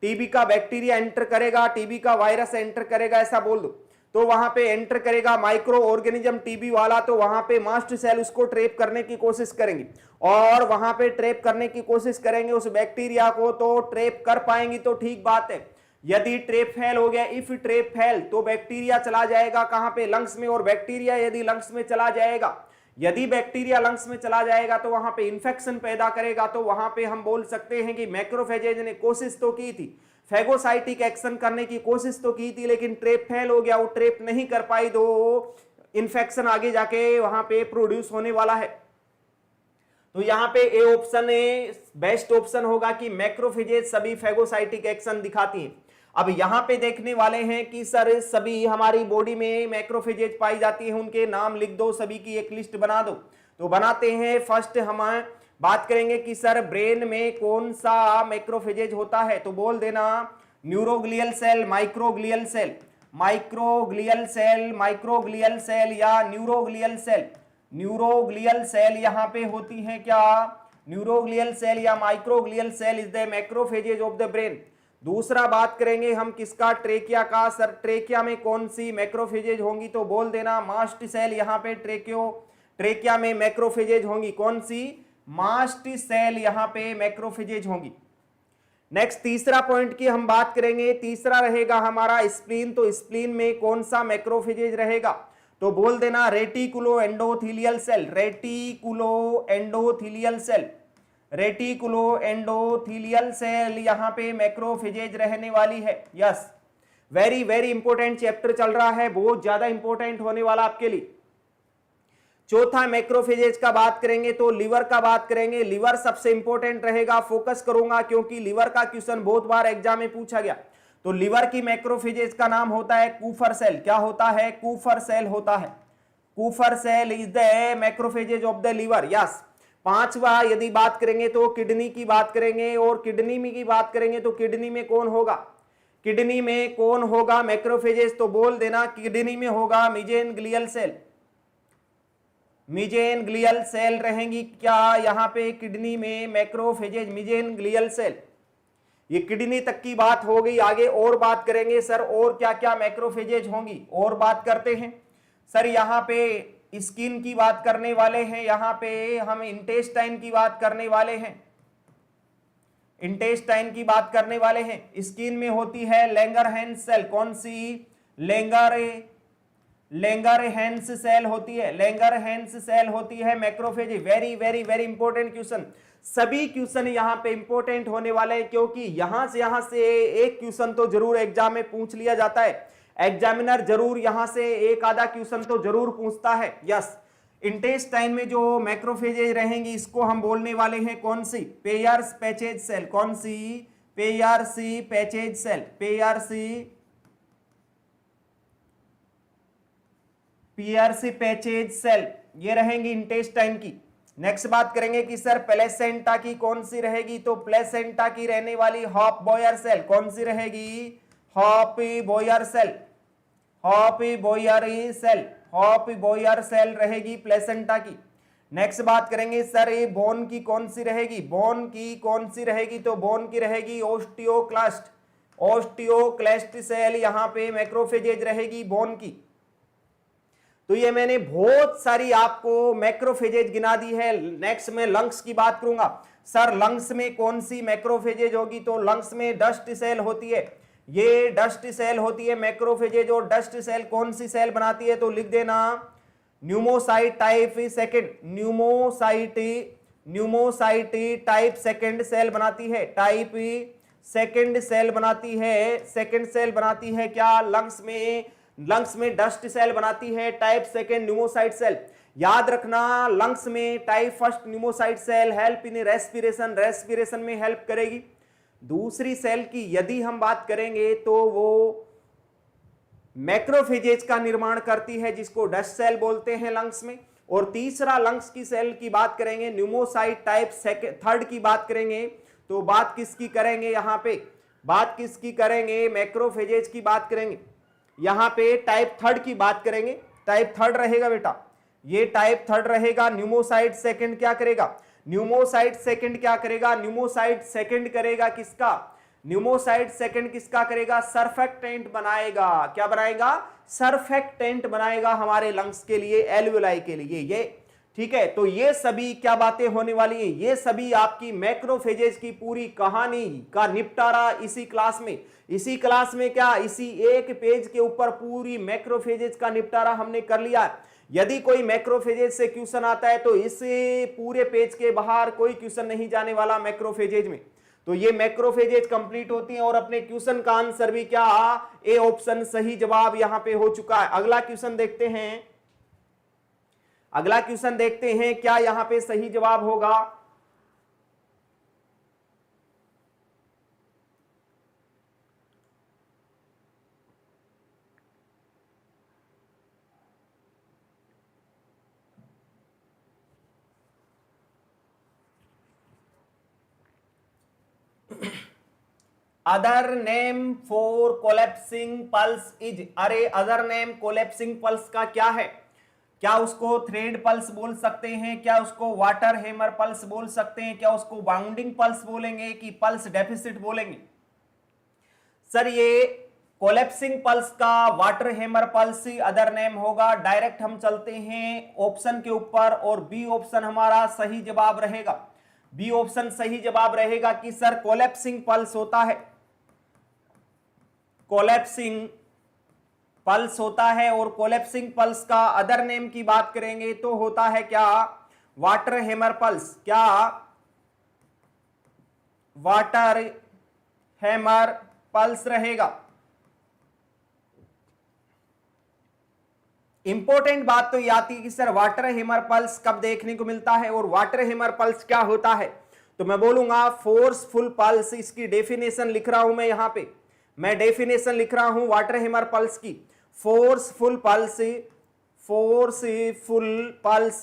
टीबी का बैक्टीरिया एंटर करेगा, टीबी का वायरस एंटर करेगा, ऐसा बोल दो, तो वहां पे एंटर करेगा माइक्रो ऑर्गेनिज्म टीबी वाला, तो वहां पे मास्ट सेल उसको ट्रैप करने की कोशिश करेंगे और वहां पे ट्रैप करने की कोशिश करेंगे उस बैक्टीरिया को, तो ट्रैप कर पाएंगी तो ठीक बात है। यदि ट्रैप फेल हो गया, इफ ट्रैप फेल, तो बैक्टीरिया चला जाएगा कहां पे, लंग्स में। और बैक्टीरिया यदि लंग्स में चला जाएगा, यदि बैक्टीरिया लंग्स में चला जाएगा तो वहां पे इंफेक्शन पैदा करेगा। तो वहां पे हम बोल सकते हैं कि मैक्रोफेजेज ने कोशिश तो की थी, फैगोसाइटिक एक्शन करने की कोशिश तो की थी, लेकिन ट्रैप फेल हो गया, वो ट्रैप नहीं कर पाई, तो इंफेक्शन आगे जाके वहां पे प्रोड्यूस होने वाला है। तो यहां पे ए ऑप्शन बेस्ट ऑप्शन होगा कि मैक्रोफेजेज सभी फैगोसाइटिक एक्शन दिखाती हैं। अब यहां पे देखने वाले हैं कि सर सभी हमारी बॉडी में मैक्रोफेजेज पाई जाती है, उनके नाम लिख दो, सभी की एक लिस्ट बना दो। तो बनाते हैं। फर्स्ट हम बात करेंगे कि सर ब्रेन में कौन सा मैक्रोफेजेज होता है, तो बोल देना neuroglial cell, microglial cell, microglial cell, microglial cell या न्यूरोग्लियल सेल। न्यूरोग्लियल सेल यहां पे होती है, क्या, न्यूरोग्लियल सेल या microglial cell is the macrophages of the brain. दूसरा बात करेंगे हम किसका, ट्रेकिया का। सर ट्रेकिया में कौन सी मैक्रोफेजेज होंगी, तो बोल देना मास्ट सेल, यहां पे ट्रेकिया में मैक्रोफेजेज होंगी, कौन सी, मास्ट सेल यहां पे मैक्रोफेजेज होंगी। नेक्स्ट तीसरा पॉइंट की हम बात करेंगे, तीसरा रहेगा हमारा स्प्लीन। तो स्प्लीन में कौन सा मैक्रोफेजेज रहेगा, तो बोल देना reticulo endothelial cell, reticulo endothelial cell, reticulo endothelial cell यहां पे मैक्रोफेजेज रहने वाली है। Yes, very very important chapter चल रहा है, बहुत ज्यादा इंपॉर्टेंट होने वाला आपके लिए। चौथा मैक्रोफेजेज का बात करेंगे तो लिवर का बात करेंगे। लिवर सबसे इंपॉर्टेंट रहेगा, फोकस करूंगा क्योंकि लिवर का क्वेश्चन बहुत बार एग्जाम में पूछा गया। तो लिवर की मैक्रोफेजेज का नाम होता है कूफर सेल, क्या होता है, कूफर सेल होता है। Kupffer cell is the macrophages of the liver. Yes. पांचवा यदि बात करेंगे तो किडनी की बात करेंगे, और किडनी में की बात करेंगे तो किडनी में कौन होगा, किडनी में कौन होगा मैक्रोफेजेज, तो बोल देना किडनी में होगा मीजेनग्लियल सेल, मीजेनग्लियल सेल रहेंगी, क्या यहां पे किडनी में मैक्रोफेजेज, मीजेनग्लियल सेल। ये किडनी तक की बात हो गई, आगे और बात करेंगे सर और क्या क्या मैक्रोफेजेज होंगी, और बात करते हैं। सर यहाँ पे स्किन की बात करने वाले हैं, यहाँ पे हम इंटेस्टाइन की बात करने वाले हैं, इंटेस्टाइन की बात करने वाले हैं। स्किन में होती है लैंगरहैंस सेल, कौन सी, लैंगरहैंस सेल होती है, लैंगरहैंस सेल होती है macrophage. Very very very important question, सभी क्वेश्चन यहां पे इंपॉर्टेंट होने वाले हैं, क्योंकि यहां से एक क्वेश्चन तो जरूर एग्जाम में पूछ लिया जाता है, एग्जामिनर जरूर यहां से एक आधा क्वेश्चन तो जरूर पूछता है। यस, इंटेस्टाइन में जो मैक्रोफेजेज रहेंगी इसको हम बोलने वाले हैं कौन सी, पेयर्स पैचेज सेल, कौन सी, पेयर्सी पैचेज सेल, पियर्सी पैचेज सेल ये रहेंगी इंटेस्टाइन की। नेक्स्ट बात करेंगे कि सर प्लेसेंटा की कौन सी रहेगी, तो प्लेसेंटा की रहने वाली हॉप बॉयर सेल, कौन सी रहेगी, Hofbauer cell, Hofbauer cell, Hofbauer cell रहेगी प्लेसेंटा की। नेक्स्ट बात करेंगे सर ये बोन की कौन सी रहेगी, बोन की कौन सी रहेगी, तो बोन की रहेगी ओस्टियोक्लास्ट, ओस्टियोक्लास्ट सेल यहां पे मैक्रोफेजेज रहेगी बोन की। तो ये मैंने बहुत सारी आपको मैक्रोफेजेज गिना दी है। नेक्स्ट में लंग्स की बात करूंगा। सर लंग्स में कौन सी मैक्रोफेजेज होगी, तो लंग्स में डस्ट सेल होती है, ये डस्ट सेल होती है मैक्रोफेजेज। और डस्ट सेल कौन सी सेल बनाती है, तो लिख देना pneumocyte type second, pneumocyte type second cell बनाती है, टाइप सेकंड सेल बनाती है, सेकंड सेल बनाती है क्या, लंग्स में डस्ट सेल बनाती है टाइप सेकंड न्यूमोसाइट सेल। याद रखना लंग्स में type first pneumocyte cell help in respiration, respiration में हेल्प करेगी। दूसरी सेल की यदि हम बात करेंगे तो वो मैक्रोफेजेज का निर्माण करती है, जिसको डस्ट सेल बोलते हैं लंग्स में। और तीसरा लंग्स की सेल की बात करेंगे, न्यूमोसाइट टाइप थर्ड की बात करेंगे, तो बात किसकी करेंगे यहां पे, बात किसकी करेंगे, मैक्रोफेजेज की बात करेंगे। यहां पे टाइप थर्ड की बात करेंगे, टाइप थर्ड रहेगा बेटा, ये टाइप थर्ड रहेगा। न्यूमोसाइट सेकंड क्या करेगा, न्यूमोसाइट सेकंड क्या करेगा, न्यूमोसाइट सेकंड करेगा किसका, न्यूमोसाइट सेकंड किसका करेगा, सरफेक्टेंट बनाएगा। क्या बनाएगा, सरफेक्टेंट बनाएगा हमारे लंग्स के लिए, एल्वियोलाई के लिए ये, ठीक है। तो ये सभी क्या बातें होने वाली हैं, ये सभी आपकी मैक्रोफेजेज की पूरी कहानी का निपटारा इसी क्लास में, इसी क्लास में क्या, इसी एक पेज के ऊपर पूरी मैक्रोफेजेज का निपटारा हमने कर लिया। यदि कोई मैक्रोफेजेज से क्वेश्चन आता है तो इस पूरे पेज के बाहर कोई क्वेश्चन नहीं जाने वाला मैक्रोफेजेज में। तो ये मैक्रोफेजेज कंप्लीट होती हैं और अपने क्वेश्चन का आंसर भी क्या, ए ऑप्शन सही जवाब यहां पे हो चुका है। अगला क्वेश्चन देखते हैं, अगला क्वेश्चन देखते हैं क्या यहां पे सही जवाब होगा। Other name for collapsing pulse is, अरे अदर नेम कोलैप्सिंग पल्स का क्या है, क्या उसको थ्रेड पल्स बोल सकते हैं, क्या उसको वाटर हैमर पल्स बोल सकते हैं, क्या उसको बाउंडिंग पल्स बोलेंगे कि पल्स डेफिसिट बोलेंगे। सर ये कोलैप्सिंग पल्स का water hammer pulse other name होगा। डायरेक्ट हम चलते हैं ऑप्शन के ऊपर और बी ऑप्शन हमारा सही जवाब रहेगा। बी ऑप्शन सही जवाब रहेगा कि सर कोलैप्सिंग पल्स होता है, कोलैप्सिंग पल्स होता है। और कोलैप्सिंग पल्स का अदर नेम की बात करेंगे तो होता है क्या, वाटर हैमर पल्स। क्या, वाटर हैमर पल्स रहेगा। इंपॉर्टेंट बात तो ये आती है कि सर वाटर हैमर पल्स कब देखने को मिलता है और वाटर हैमर पल्स क्या होता है। तो मैं बोलूंगा फोर्सफुल पल्स, इसकी डेफिनेशन लिख रहा हूं मैं यहां पे, मैं डेफिनेशन लिख रहा हूं वाटर हैमर पल्स की। Forceful pulse, forceful pulse,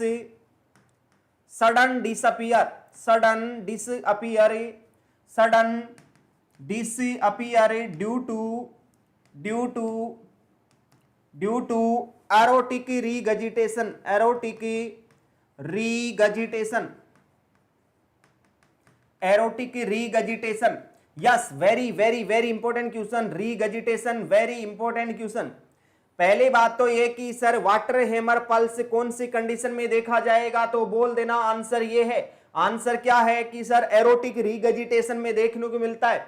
sudden disappear, sudden disappear, sudden disappear due to aortic regurgitation, aortic regurgitation, aortic regurgitation. Yes, very very very important question, regurgitation very important question. पहले बात तो ये कि sir water hammer pulse कौन सी condition में देखा जाएगा, तो बोल देना आंसर ये है, आंसर क्या है कि सर एरोटिक रीगजिटेशन में देखने को मिलता है।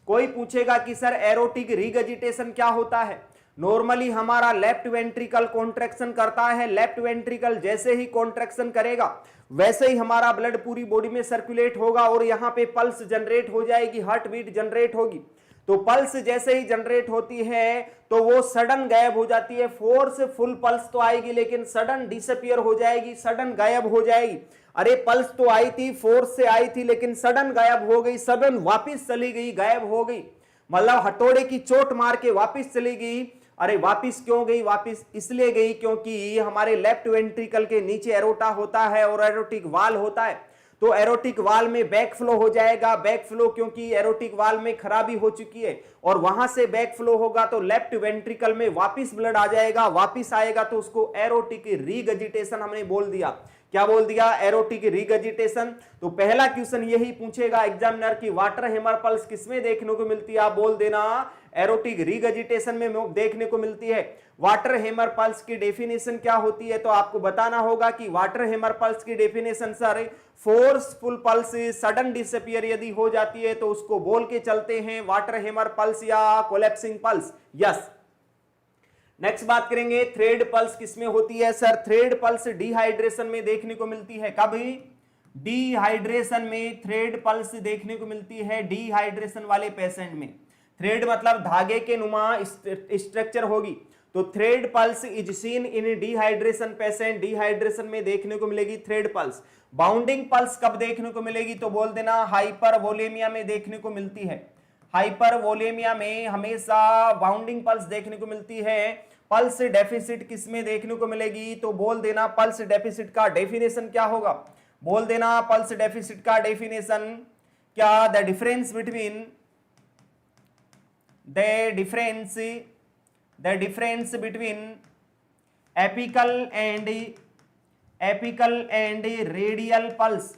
कोई पूछेगा कि सर एरोटिक रीगजिटेशन क्या होता है, नॉर्मली हमारा लेफ्ट वेंट्रिकल कॉन्ट्रैक्शन करता है, लेफ्ट वेंट्रिकल जैसे ही कॉन्ट्रैक्शन करेगा वैसे ही हमारा ब्लड पूरी बॉडी में सर्कुलेट होगा और यहां पे पल्स जनरेट हो जाएगी, हार्ट बीट जनरेट होगी। तो पल्स जैसे ही जनरेट होती है तो वो सडन गायब हो जाती है। फोर्सफुल पल्स तो आएगी लेकिन सडन डिसअपियर हो जाएगी, सडन गायब हो जाएगी। अरे पल्स तो आई थी, फोर्स से आई थी, लेकिन सडन गायब हो गई, सडन वापिस चली गई, गायब हो गई, मतलब हथौड़े की चोट मार के वापिस चली गई। अरे वापिस क्यों गई, वापिस इसलिए गई क्योंकि हमारे लेफ्ट वेंट्रिकल के नीचे एरोटा होता है और एरोटिक वाल होता है। तो एरोटिक वाल में बैक फ्लो हो जाएगा, बैक फ्लो क्योंकि एरोटिक वाल में खराबी हो चुकी है और वहां से बैक फ्लो होगा तो लेफ्ट वेंट्रिकल में वापिस ब्लड आ जाएगा, वापिस आएगा तो उसको एरोटिक रीगजिटेशन हमने बोल दिया। क्या बोल दिया, एरोटिक रीगजिटेशन। तो पहला क्वेश्चन यही पूछेगा एग्जामिनर की वाटर हैमर पल्स किसमें देखने को मिलती है, आप बोल देना एरोटिक रीगजिटेशन में देखने को मिलती है। वाटर हैमर पल्स की डेफिनेशन क्या होती है, तो आपको बताना होगा कि वाटर हैमर पल्स की definition sir forceful pulse sudden disappear यदि हो जाती है तो उसको बोल के चलते हैं वाटर हैमर पल्स या कोलैप्सिंग पल्स। यस, नेक्स्ट बात करेंगे थ्रेड पल्स किसमें होती है। सर थ्रेड पल्स डिहाइड्रेशन में देखने को मिलती है। कभी डिहाइड्रेशन में थ्रेड पल्स देखने को मिलती है, डिहाइड्रेशन वाले पेशेंट में। थ्रेड मतलब धागे के नुमा स्ट्रक्चर होगी, तो thread pulse is seen in dehydration patient, dehydration में देखने को मिलेगी थ्रेड पल्स। बाउंडिंग पल्स कब देखने को मिलेगी, तो बोल देना हाइपरवोलेमिया में देखने को मिलती है। हाइपरवोलेमिया में हमेशा बाउंडिंग पल्स देखने को मिलती है। पल्स डेफिसिट किस में देखने को मिलेगी, तो बोल देना पल्स डेफिसिट का डेफिनेशन क्या होगा, बोल देना पल्स डेफिसिट का डेफिनेशन क्या, the difference between apical and radial pulse,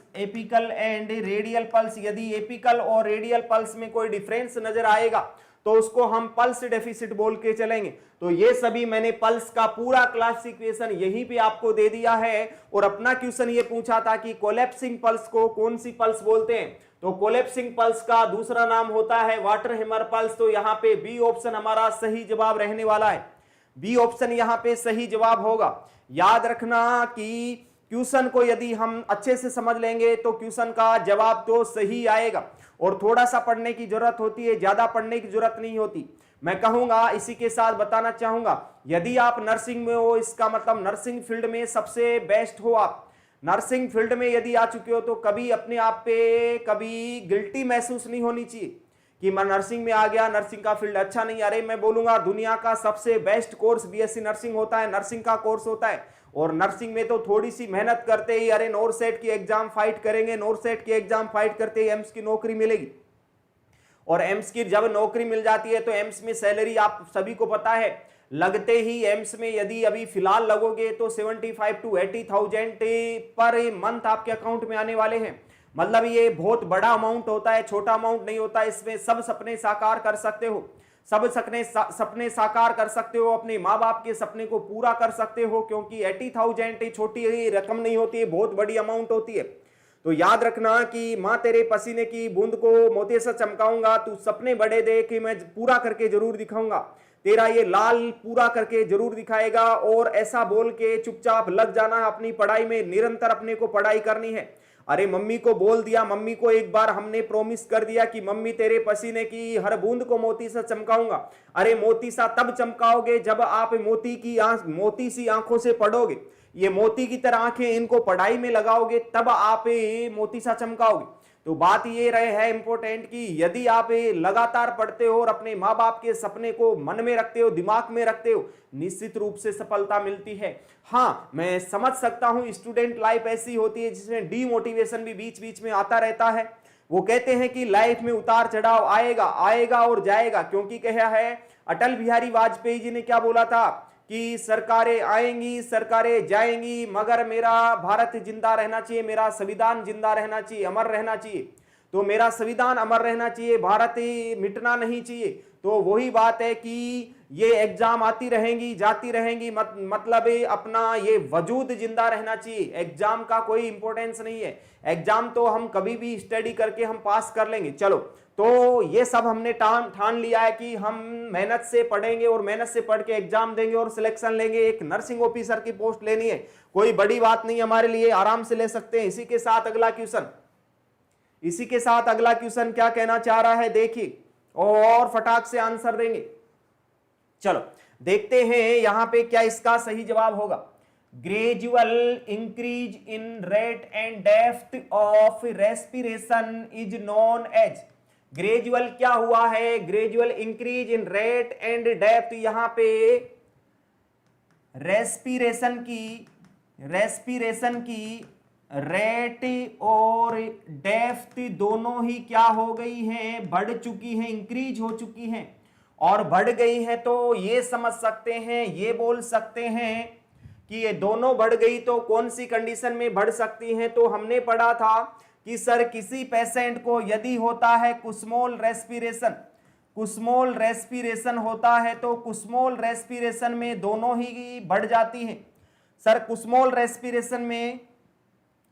यदि एपिकल और रेडियल पल्स में कोई डिफरेंस नजर आएगा तो उसको हम पल्स डेफिसिट बोल के चलेंगे। तो ये सभी मैंने पल्स का पूरा क्लासिफिकेशन यहीं पे आपको दे दिया है। और अपना क्वेश्चन ये पूछा था कि कोलैप्सिंग पल्स को कौन सी पल्स बोलते हैं, तो कोलैप्सिंग पल्स का दूसरा नाम होता है वाटर हैमर पल्स। तो यहाँ पे बी ऑप्शन हमारा सही जवाब रहने वाला है, बी ऑप्शन यहाँ पे सही जवाब होगा। याद रखना कि क्वेश्चन को यदि हम अच्छे से समझ लेंगे तो क्वेश्चन का जवाब तो सही आएगा। और थोड़ा सा पढ़ने की जरूरत होती है, ज्यादा पढ़ने की जरूरत नहीं होती। मैं कहूंगा, इसी के साथ बताना चाहूंगा, यदि आप नर्सिंग में हो, इसका मतलब नर्सिंग फील्ड में सबसे बेस्ट हो। आप नर्सिंग फील्ड में यदि आ चुके हो तो कभी अपने आप पे कभी गिल्टी महसूस नहीं होनी चाहिए कि मैं नर्सिंग में आ गया, नर्सिंग का फील्ड अच्छा नहीं। अरे मैं बोलूंगा दुनिया का सबसे बेस्ट कोर्स बीएससी नर्सिंग होता है, नर्सिंग का कोर्स होता है। और नर्सिंग में तो थोड़ी सी मेहनत करते ही, अरे नोरसेट की एग्जाम फाइट करेंगे, नोरसेट की एग्जाम फाइट करते ही एम्स की नौकरी मिलेगी। और एम्स की जब नौकरी मिल जाती है तो एम्स में सैलरी आप सभी को पता है, लगते ही एम्स में यदि अभी फिलहाल लगोगे तो 75 to 80,000 पर मंथ आपके अकाउंट में आने वाले हैं। मतलब ये बहुत बड़ा अमाउंट होता है, छोटा अमाउंट नहीं होता। इसमें सब सपने साकार कर सकते हो, सब सपने साकार कर सकते हो, अपने माँ बाप के सपने को पूरा कर सकते हो, क्योंकि 80,000 छोटी रकम नहीं होती है, बहुत बड़ी अमाउंट होती है। तो याद रखना कि माँ तेरे पसीने की बूंद को मोती से चमकाऊंगा, तू सपने बड़े दे कि मैं पूरा करके जरूर दिखाऊंगा, तेरा ये लाल पूरा करके जरूर दिखाएगा। और ऐसा बोल के चुपचाप लग जाना अपनी पढ़ाई में, निरंतर अपने को पढ़ाई करनी है। अरे मम्मी को बोल दिया, मम्मी को एक बार हमने प्रोमिस कर दिया कि मम्मी तेरे पसीने की हर बूंद को मोती सा चमकाऊंगा। अरे मोती सा तब चमकाओगे जब आप मोती सी आंखों से पढ़ोगे, ये मोती की तरह आंखें, इनको पढ़ाई में लगाओगे तब आप मोती सा चमकाओगे। तो बात ये रहे है इंपॉर्टेंट कि यदि आप लगातार पढ़ते हो और अपने माँ बाप के सपने को मन में रखते हो, दिमाग में रखते हो, निश्चित रूप से सफलता मिलती है। हाँ, मैं समझ सकता हूं स्टूडेंट लाइफ ऐसी होती है जिसमें डीमोटिवेशन भी बीच बीच में आता रहता है। वो कहते हैं कि लाइफ में उतार चढ़ाव आएगा आएगा और जाएगा, क्योंकि कहा है अटल बिहारी वाजपेयी जी ने क्या बोला था कि सरकारें आएंगी सरकारें जाएंगी मगर मेरा भारत जिंदा रहना चाहिए, मेरा संविधान जिंदा रहना चाहिए, अमर रहना चाहिए। तो मेरा संविधान अमर रहना चाहिए, भारत मिटना नहीं चाहिए। तो वही बात है कि ये एग्जाम आती रहेंगी जाती रहेंगी, मतलब अपना ये वजूद जिंदा रहना चाहिए। एग्जाम का कोई इंपॉर्टेंस नहीं है, एग्जाम तो हम कभी भी स्टडी करके हम पास कर लेंगे। चलो, तो ये सब हमने ठान लिया है कि हम मेहनत से पढ़ेंगे और मेहनत से पढ़ के एग्जाम देंगे और सिलेक्शन लेंगे। एक नर्सिंग ऑफिसर की पोस्ट लेनी है, कोई बड़ी बात नहीं हमारे लिए, आराम से ले सकते हैं। इसी के साथ अगला क्वेश्चन क्या कहना चाह रहा है देखिए, और फटाक से आंसर देंगे। चलो देखते हैं यहां पे क्या इसका सही जवाब होगा। Gradual increase in rate and depth of respiration is known as. Gradual क्या हुआ है, gradual increase in rate and depth, यहां पे रेस्पिरेशन की रेट और डेप्थ दोनों ही क्या हो गई हैं, बढ़ चुकी हैं, इंक्रीज हो चुकी हैं और बढ़ गई है। तो ये समझ सकते हैं, ये बोल सकते हैं कि ये दोनों बढ़ गई तो कौन सी कंडीशन में बढ़ सकती हैं। तो हमने पढ़ा था कि सर किसी पेशेंट को यदि होता है कुस्मोल रेस्पिरेशन होता है तो कुस्मोल रेस्पिरेशन में दोनों ही बढ़ जाती हैं। सर कुस्मोल रेस्पिरेशन में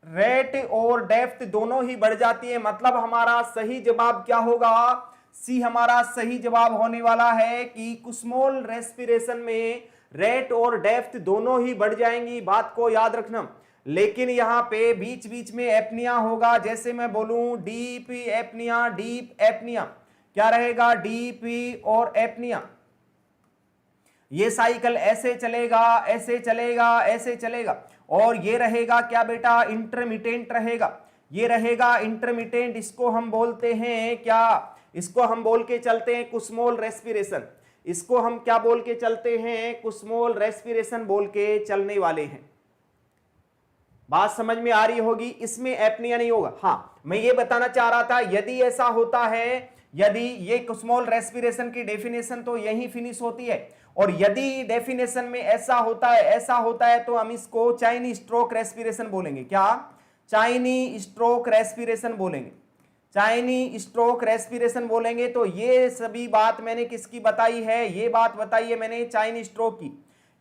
रेट और डेप्थ दोनों ही बढ़ जाती है, मतलब हमारा सही जवाब क्या होगा, सी हमारा सही जवाब होने वाला है कि कुस्मोल रेस्पिरेशन में रेट और डेप्थ दोनों ही बढ़ जाएंगी। बात को याद रखना। लेकिन यहां पे बीच बीच में एपनिया होगा, जैसे मैं बोलूं डीप एपनिया क्या रहेगा, डीप और एपनिया। ये साइकिल ऐसे चलेगा, ऐसे चलेगा, ऐसे चलेगा। और ये रहेगा क्या बेटा, इंटरमिटेंट रहेगा। ये रहेगा इंटरमिटेंट, इसको हम बोलते हैं क्या, इसको हम बोल के चलते हैं कुस्मोल रेस्पिरेशन। इसको हम क्या बोल के चलते हैं, कुस्मोल रेस्पिरेशन बोल के चलने वाले हैं। बात समझ में आ रही होगी, इसमें एपनिया नहीं होगा। हाँ, मैं ये बताना चाह रहा था, यदि ऐसा होता है, यदि ये कुस्मोल रेस्पिरेशन की डेफिनेशन तो यहीं फिनिश होती है, और यदि डेफिनेशन में ऐसा होता है, ऐसा होता है, तो हम इसको चाइनी स्ट्रोक रेस्पिरेशन बोलेंगे। क्या, चाइनी स्ट्रोक रेस्पिरेशन बोलेंगे, चाइनी स्ट्रोक रेस्पिरेशन बोलेंगे। तो ये सभी बात मैंने किसकी बताई है, ये बात बताई है मैंने चाइनी स्ट्रोक की।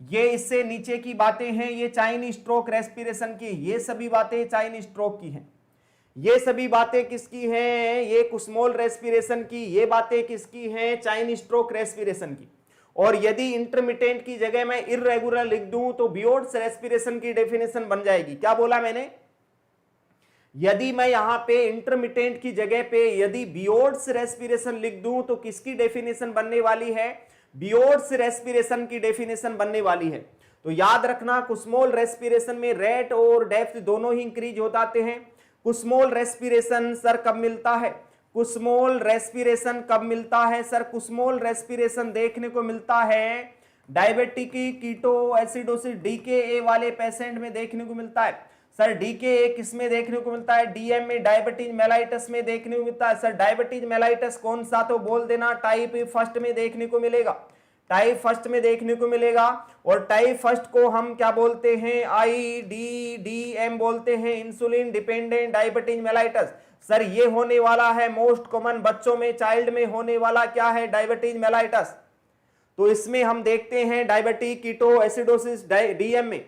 ये इससे नीचे की बातें हैं, ये चाइनी स्ट्रोक रेस्पिरेशन की, ये सभी बातें चाइनी स्ट्रोक की हैं। ये सभी बातें किसकी हैं, ये कुस्मोल रेस्पिरेशन की, ये बातें किसकी हैं, चाइनी स्ट्रोक रेस्पिरेशन की। और यदि इंटरमिटेंट की जगह मैं इर्रेगुलर लिख दूं तो बियोट्स रेस्पिरेशन की डेफिनेशन बन जाएगी। क्या बोला मैंने, यदि मैं यहां पे इंटरमिटेंट की जगह पे यदि बियोट्स रेस्पिरेशन लिख दूं तो किसकी डेफिनेशन बनने वाली है, बियोट्स रेस्पिरेशन की डेफिनेशन बनने वाली है। तो याद रखना, कुस्मोल रेस्पिरेशन में रेट और डेप्थ दोनों ही इंक्रीज हो जाते हैं। कुस्मोल रेस्पिरेशन सर कब मिलता है, कुस्मोल रेस्पिरेशन कब मिलता है सर, कुस्मोल रेस्पिरेशन देखने को मिलता है डायबिटिक कीटो एसिडोसिस डीकेए वाले पेशेंट में देखने को मिलता है। सर डीकेए किस में देखने को मिलता है, डीएम में, डायबिटीज मेलाइटस में देखने को मिलता है। सर डायबिटीज मेलाइटस कौन सा, तो बोल देना टाइप फर्स्ट में देखने को मिलेगा, टाइप फर्स्ट में देखने को मिलेगा। और टाइप फर्स्ट को हम क्या बोलते हैं, IDDM बोलते हैं, insulin dependent diabetes mellitus. Sir ये होने वाला है मोस्ट कॉमन बच्चों में, चाइल्ड में होने वाला क्या है, डायबिटीज मेलाइटस। तो इसमें हम देखते हैं डायबिटिक कीटो एसिडोसिस डीएम में,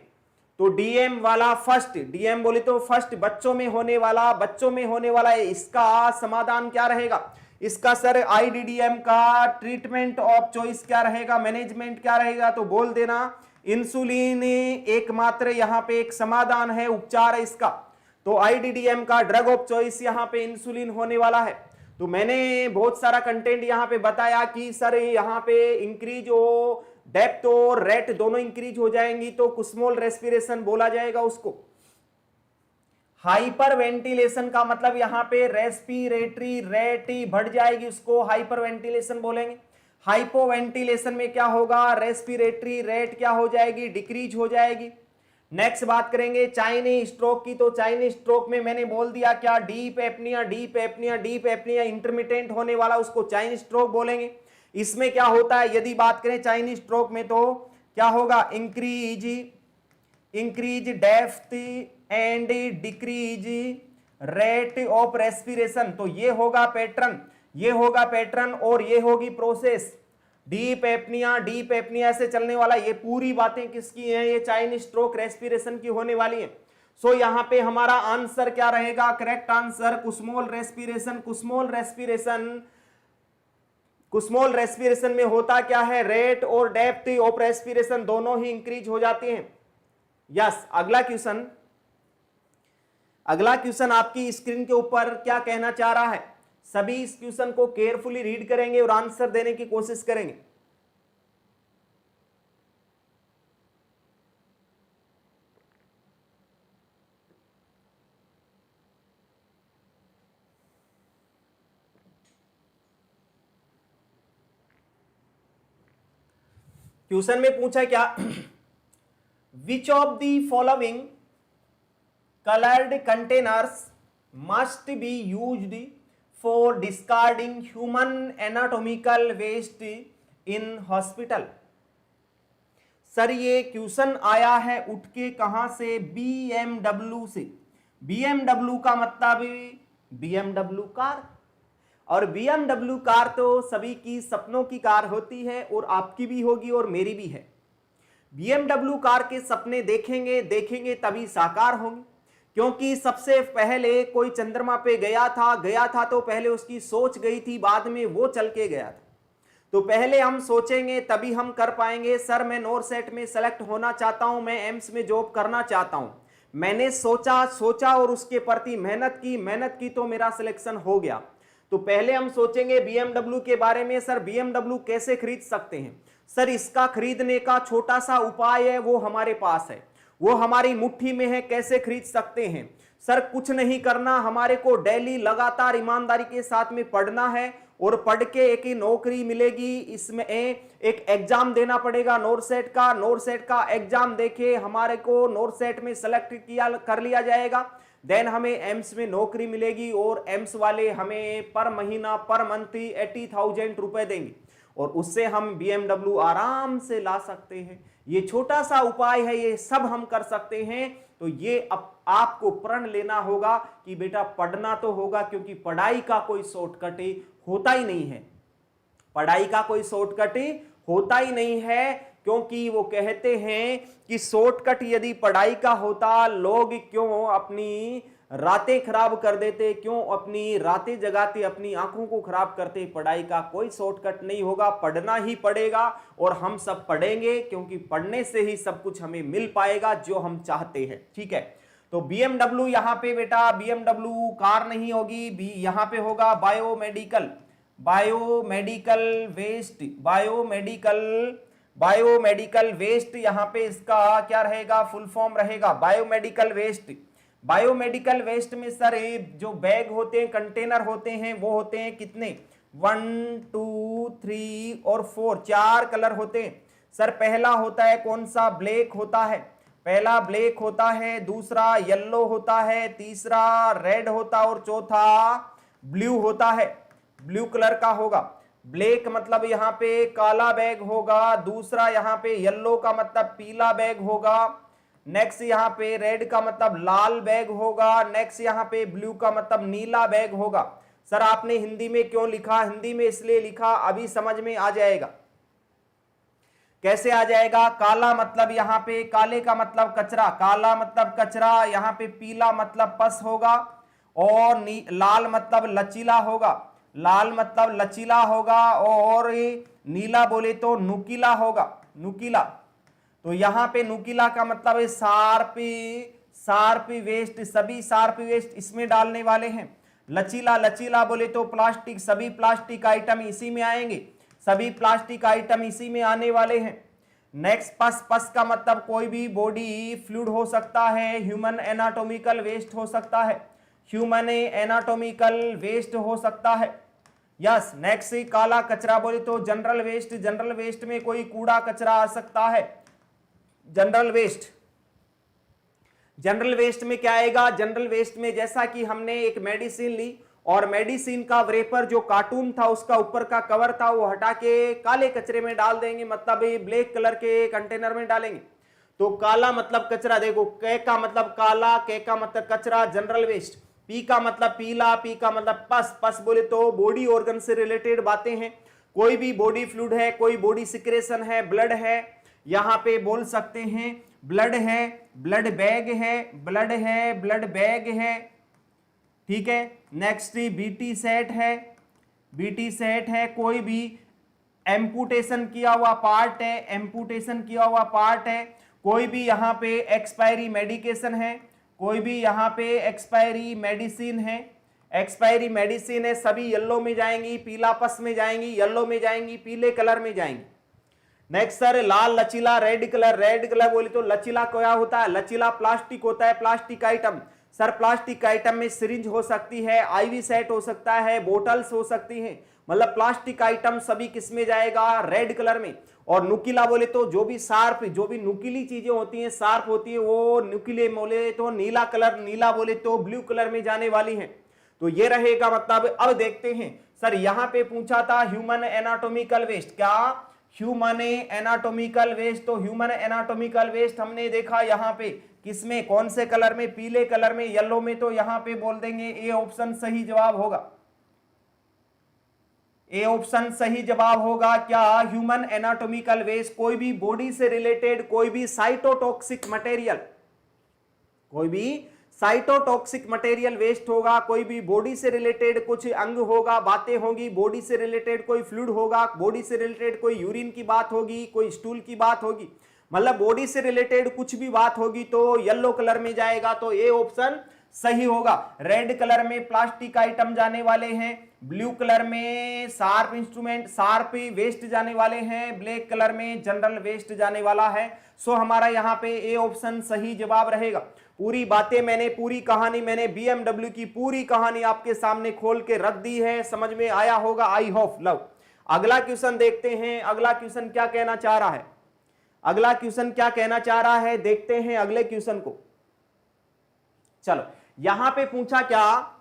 तो डीएम वाला फर्स्ट, डीएम बोले तो फर्स्ट बच्चों में होने वाला, बच्चों में होने वाला है। इसका समाधान क्या रहेगा, इसका सर IDDM का ट्रीटमेंट ऑफ चॉइस क्या रहेगा, मैनेजमेंट क्या रहेगा, तो बोल देना इंसुलिन एकमात्र यहाँ पे एक समाधान है, उपचार है इसका। तो IDDM का ड्रग ऑफ चॉइस यहाँ पे इंसुलिन होने वाला है। तो मैंने बहुत सारा कंटेंट यहाँ पे बताया कि सर यहाँ पे इंक्रीज हो, डेप्थ और रेट दोनों इंक्रीज हो जाएंगी तो कुस्मोल रेस्पिरेशन बोला जाएगा उसको। हाइपर वेंटिलेशन का मतलब यहां पे रेस्पिरेटरी रेट बढ़ जाएगी, उसको हाइपर वेंटिलेशन बोलेंगे। हाइपो वेंटिलेशन में क्या होगा, रेस्पिरेटरी रेट क्या हो जाएगी, डिक्रीज हो जाएगी। नेक्स्ट बात करेंगे चाइनी स्ट्रोक की, तो चाइनी स्ट्रोक में मैंने बोल दिया क्या, deep apnoea, deep apnoea, deep apnoea intermittent होने वाला उसको चाइनी स्ट्रोक बोलेंगे। इसमें क्या होता है, यदि बात करें चाइनी स्ट्रोक में तो क्या होगा, increase depth and decrease rate of respiration. तो ये होगा पैटर्न, ये होगा पैटर्न और ये होगी प्रोसेस। डीप एपनिया से चलने वाला, ये पूरी बातें किसकी हैं, ये चाइनीज स्ट्रोक रेस्पिरेशन की होने वाली है। सो यहां पे हमारा आंसर क्या रहेगा, करेक्ट आंसर कुस्मोल रेस्पिरेशन। कुस्मोल रेस्पिरेशन में होता क्या है, रेट और डेप्थ ऑफ रेस्पिरेशन दोनों ही इंक्रीज हो जाते हैं। यस, अगला क्वेश्चन आपकी स्क्रीन के ऊपर क्या कहना चाह रहा है, सभी इस क्वेश्चन को केयरफुली रीड करेंगे और आंसर देने की कोशिश करेंगे। क्वेश्चन में पूछा क्या, which of the following colored containers must be used for discarding human anatomical waste in hospital। Sir ये क्वेश्चन आया है उठ के कहां से, BMW से। BMW का मतलब BMW कार, और BMW कार तो सभी की सपनों की कार होती है और आपकी भी होगी और मेरी भी है। BMW कार के सपने देखेंगे तभी साकार होंगे, क्योंकि सबसे पहले कोई चंद्रमा पे गया था तो पहले उसकी सोच गई थी, बाद में वो चल के गया था। तो पहले हम सोचेंगे तभी हम कर पाएंगे। सर मैं नॉरसेट में सेलेक्ट होना चाहता हूं, मैं एम्स में जॉब करना चाहता हूं, मैंने सोचा और उसके प्रति मेहनत की तो मेरा सिलेक्शन हो गया। तो पहले हम सोचेंगे BMW के बारे में, सर BMW कैसे खरीद सकते हैं। सर इसका खरीदने का छोटा सा उपाय है, वो हमारे पास है, वो हमारी मुट्ठी में है, कैसे खरीद सकते हैं? सर कुछ नहीं करना, हमारे को डेली लगातार ईमानदारी के साथ में पढ़ना है और पढ़ के एक ही नौकरी मिलेगी। इसमें एक एग्जाम देना पड़ेगा नोरसेट का, नोरसेट का एग्जाम देके हमारे को नोरसेट में सेलेक्ट किया कर लिया जाएगा, देन हमें एम्स में नौकरी मिलेगी और एम्स वाले हमें पर महीना पर मंथ 80,000 रुपए देंगे और उससे हम BMW आराम से ला सकते हैं। ये छोटा सा उपाय है, ये सब हम कर सकते हैं। तो ये अब आपको प्रण लेना होगा कि बेटा पढ़ना तो होगा, क्योंकि पढ़ाई का कोई शॉर्टकट होता ही नहीं है, पढ़ाई का कोई शॉर्टकट होता ही नहीं है, क्योंकि वो कहते हैं कि शॉर्टकट यदि पढ़ाई का होता, लोग क्यों अपनी रातें खराब कर देते, क्यों अपनी रातें जगाते, अपनी आंखों को खराब करते। पढ़ाई का कोई शॉर्टकट नहीं होगा, पढ़ना ही पड़ेगा और हम सब पढ़ेंगे, क्योंकि पढ़ने से ही सब कुछ हमें मिल पाएगा जो हम चाहते हैं। ठीक है, तो BMW यहां पे बेटा BMW कार नहीं होगी, यहां पे होगा biomedical, biomedical waste, biomedical waste, यहां पे इसका क्या रहेगा, फुल फॉर्म रहेगा बायोमेडिकल वेस्ट। बायोमेडिकल वेस्ट में सर जो बैग होते हैं, कंटेनर होते हैं, वो होते हैं कितने, 1 2 3 और 4, 4 कलर होते हैं। सर पहला होता है कौन सा, ब्लैक होता है, पहला ब्लैक होता है, दूसरा येलो होता है, तीसरा रेड होता है और चौथा ब्लू होता है, ब्लू कलर का होगा। ब्लैक मतलब यहाँ पे काला बैग होगा, दूसरा यहाँ पे येलो का मतलब पीला बैग होगा, नेक्स्ट यहाँ पे रेड का मतलब लाल बैग होगा, नेक्स्ट यहाँ पे ब्लू का मतलब नीला बैग होगा। सर आपने हिंदी में क्यों लिखा, हिंदी में इसलिए लिखा, अभी समझ में आ जाएगा। कैसे आ जाएगा, काला मतलब यहाँ पे, काले का मतलब कचरा, काला मतलब कचरा, यहाँ पे पीला मतलब पस होगा और लाल मतलब लचीला होगा, लाल मतलब लचीला होगा और नीला बोले तो नुकीला होगा, नुकीला। तो यहाँ पे नुकीला का मतलब है शार्प वेस्ट, सभी शार्प वेस्ट इसमें डालने वाले हैं। लचीला, लचीला बोले तो प्लास्टिक, सभी प्लास्टिक आइटम इसी में आएंगे, सभी प्लास्टिक आइटम इसी में आने वाले हैं। नेक्स्ट पस, पस का मतलब कोई भी बॉडी फ्लूइड हो सकता है, ह्यूमन एनाटॉमिकल वेस्ट हो सकता है, ह्यूमन एनाटॉमिकल वेस्ट हो सकता है। यस, नेक्स्ट काला कचरा बोले तो जनरल वेस्ट, जनरल वेस्ट में कोई कूड़ा कचरा आ सकता है, जनरल वेस्ट। जनरल वेस्ट में क्या आएगा, जनरल वेस्ट में जैसा कि हमने एक मेडिसिन ली और मेडिसिन का व्रेपर जो कार्टून था, उसका ऊपर का कवर था, वो हटा के काले कचरे में डाल देंगे, मतलब ब्लैक कलर के कंटेनर में डालेंगे। तो काला मतलब कचरा, देखो के का मतलब काला, के का मतलब कचरा, जनरल वेस्ट। पी का मतलब पीला, पी का मतलब पस, पस बोले तो बॉडी ऑर्गन से रिलेटेड बातें हैं, कोई भी बॉडी फ्लूइड है, कोई बॉडी सिक्रेशन है, ब्लड है, यहां पे बोल सकते हैं ब्लड है, ब्लड बैग है, ब्लड है, ब्लड बैग है। ठीक है, नेक्स्ट बीटी सेट है, बीटी सेट है, कोई भी एम्पुटेशन किया हुआ पार्ट है, एम्पुटेशन किया हुआ पार्ट है, कोई भी यहाँ पे एक्सपायरी मेडिकेशन है, कोई भी यहाँ पे एक्सपायरी मेडिसिन है, एक्सपायरी मेडिसिन है, सभी येलो में जाएंगी, पीला पस में जाएंगी, येलो में जाएंगी, पीले कलर में जाएंगी। नेक्स्ट सर लाल लचीला, रेड कलर, रेड कलर बोले तो लचीला क्या होता है, लचीला प्लास्टिक होता है, plastic item. Sir plastic item में सिरिंज हो सकती है, आईवी सेट हो सकता है, बोटल्स हो सकती हैं, मतलब प्लास्टिक आइटम सभी किस में जाएगा, रेड कलर में। और नुकीला बोले तो जो भी शार्प, जो भी नुकीली चीजें होती हैं, शार्प होती है, वो नुकीले बोले तो नीला कलर, नीला बोले तो ब्लू कलर में जाने वाली है। तो ये रहेगा मतलब। अब देखते हैं सर, यहां पे पूछा था ह्यूमन एनाटॉमिकल वेस्ट, क्या ह्यूमन एनाटॉमिकल वेस्ट, तो ह्यूमन एनाटॉमिकल वेस्ट हमने देखा यहाँ पे किसमें, कौन से कलर में, पीले कलर में, येलो में। तो यहाँ पे बोल देंगे ए ऑप्शन सही जवाब होगा, ए ऑप्शन सही जवाब होगा। क्या ह्यूमन एनाटॉमिकल वेस्ट, कोई भी बॉडी से रिलेटेड, कोई भी साइटोटॉक्सिक मटेरियल, कोई भी साइटोटॉक्सिक मटेरियल वेस्ट होगा, कोई भी बॉडी से रिलेटेड कुछ अंग होगा, बातें होगी, बॉडी से रिलेटेड कोई फ्लूइड होगा, बॉडी से रिलेटेड कोई यूरिन की बात होगी, कोई स्टूल की बात होगी, मतलब बॉडी से रिलेटेड कुछ भी बात होगी तो येलो कलर में जाएगा। तो ए ऑप्शन सही होगा। रेड कलर में प्लास्टिक आइटम जाने वाले हैं, ब्लू कलर में शार्प इंस्ट्रूमेंट शार्प वेस्ट जाने वाले हैं, ब्लैक कलर में जनरल वेस्ट जाने वाला है। सो हमारा यहाँ पे ए ऑप्शन सही जवाब रहेगा। पूरी बातें मैंने, पूरी कहानी मैंने BMW की पूरी कहानी आपके सामने खोल के रख दी है, समझ में आया होगा आई होप लव। अगला क्वेश्चन देखते हैं, अगला क्वेश्चन क्या कहना चाह रहा है, अगला क्वेश्चन क्या कहना चाह रहा है, देखते हैं अगले क्वेश्चन को। चलो यहां पे पूछा क्या,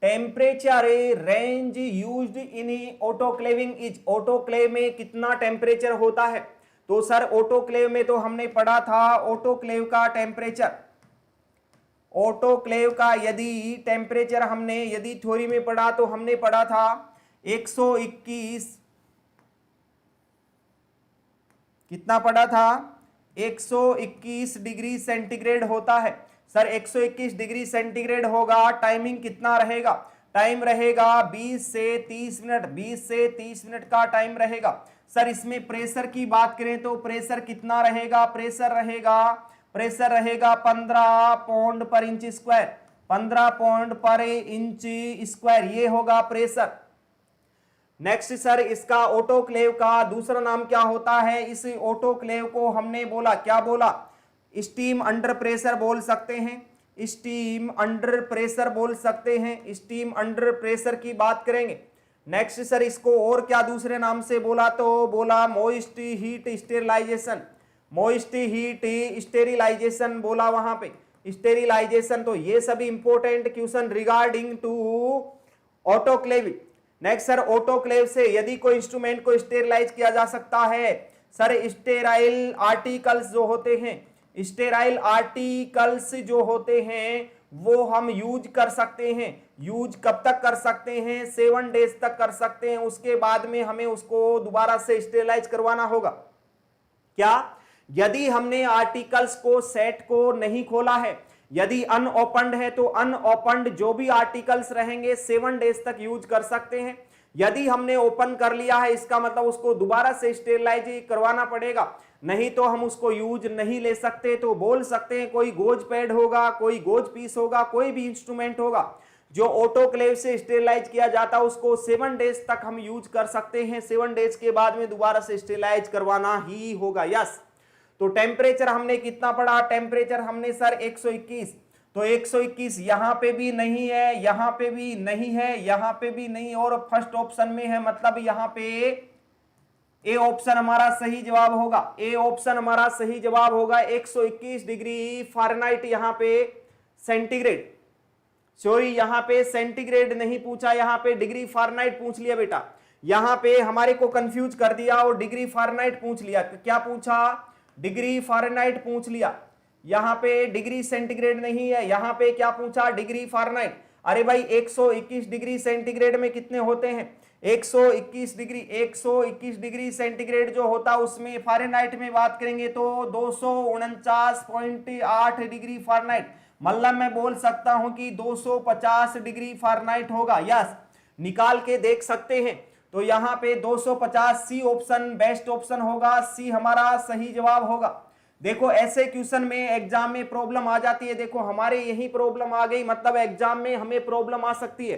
temperature range used in autoclaving is, autoclave में कितना टेम्परेचर होता है। तो सर ऑटोक्लेव में तो हमने पढ़ा था ऑटोक्लेव का टेम्परेचर, ऑटोक्लेव का यदि टेम्परेचर हमने यदि थ्योरी में पढ़ा तो हमने पढ़ा था 121, कितना पढ़ा था, 121 डिग्री सेंटीग्रेड होता है। सर 121 डिग्री सेंटीग्रेड होगा, टाइमिंग कितना रहेगा, टाइम रहेगा 20 से 30 मिनट, 20 से 30 मिनट का टाइम रहेगा। सर इसमें प्रेशर की बात करें तो प्रेशर कितना रहेगा, प्रेशर रहेगा 15 पाउंड पर इंच स्क्वायर, 15 पाउंड पर इंच स्क्वायर, ये होगा प्रेशर। नेक्स्ट सर इसका ऑटोक्लेव का दूसरा नाम क्या होता है, इस ऑटोक्लेव को हमने बोला, क्या बोला, स्टीम अंडर प्रेशर बोल सकते हैं, स्टीम अंडर प्रेशर बोल सकते हैं, स्टीम अंडर प्रेशर की बात करेंगे। नेक्स्ट सर इसको और क्या दूसरे नाम से बोला, तो बोला moist heat sterilisation, moist heat sterilisation बोला वहां पे, स्टेरिलाइजेशन। तो ये सभी important question regarding to autoclave. Next sir autoclave से यदि कोई इंस्ट्रूमेंट को स्टेरिलाइज किया जा सकता है, सर स्टेराइल आर्टिकल्स जो होते हैं, स्टेराइल आर्टिकल्स जो होते हैं वो हम यूज कर सकते हैं। यूज कब तक कर सकते हैं, 7 डेज तक कर सकते हैं, उसके बाद में हमें उसको दोबारा से स्टेरिलाइज करवाना होगा। क्या, यदि हमने आर्टिकल्स को सेट को नहीं खोला है, यदि अनओपन्ड है तो अनओपन्ड जो भी आर्टिकल्स रहेंगे 7 डेज तक यूज कर सकते हैं। यदि हमने ओपन कर लिया है इसका मतलब उसको दोबारा से स्टेरिलाइज करवाना पड़ेगा, नहीं तो हम उसको यूज नहीं ले सकते। तो बोल सकते हैं कोई गोज पैड होगा, कोई गोज पीस होगा, कोई भी इंस्ट्रूमेंट होगा जो ऑटोक्लेव से स्टेरिलाइज किया जाता है उसको 7 डेज तक हम यूज कर सकते हैं, 7 डेज के बाद में दोबारा से स्टेरिलाइज करवाना ही होगा। यस, तो टेम्परेचर हमने कितना पढ़ा, टेम्परेचर हमने सर 121, तो 121 यहां पे भी नहीं है, यहां पे भी नहीं है, यहां पे भी नहीं, और फर्स्ट ऑप्शन में है, मतलब यहां पे ए ऑप्शन हमारा सही जवाब होगा, ए ऑप्शन हमारा सही जवाब होगा। 121 डिग्री फ़ारेनहाइट यहां पे सेंटीग्रेड, सॉरी यहां पे सेंटीग्रेड नहीं पूछा, यहां पे डिग्री फ़ारेनहाइट पूछ लिया बेटा, यहां पे हमारे को कंफ्यूज कर दिया और डिग्री फ़ारेनहाइट पूछ लिया। क्या पूछा, डिग्री फ़ारेनहाइट पूछ लिया, यहां पे डिग्री सेंटीग्रेड नहीं है, यहां पे क्या पूछा, डिग्री फ़ारेनहाइट। अरे भाई 121 डिग्री सेंटीग्रेड में कितने होते हैं, 121 डिग्री सेंटीग्रेड जो होता है उसमें फ़ारेनहाइट में बात करेंगे तो 249.8 डिग्री फ़ारेनहाइट, मतलब मैं बोल सकता हूं कि 250 डिग्री फ़ारेनहाइट होगा। यस, निकाल के देख सकते हैं, तो यहां पे 250, सी ऑप्शन बेस्ट ऑप्शन होगा, सी हमारा सही जवाब होगा। देखो ऐसे क्वेश्चन में एग्जाम में प्रॉब्लम आ जाती है, देखो हमारे यही प्रॉब्लम आ गई, मतलब एग्जाम में हमें प्रॉब्लम आ सकती है।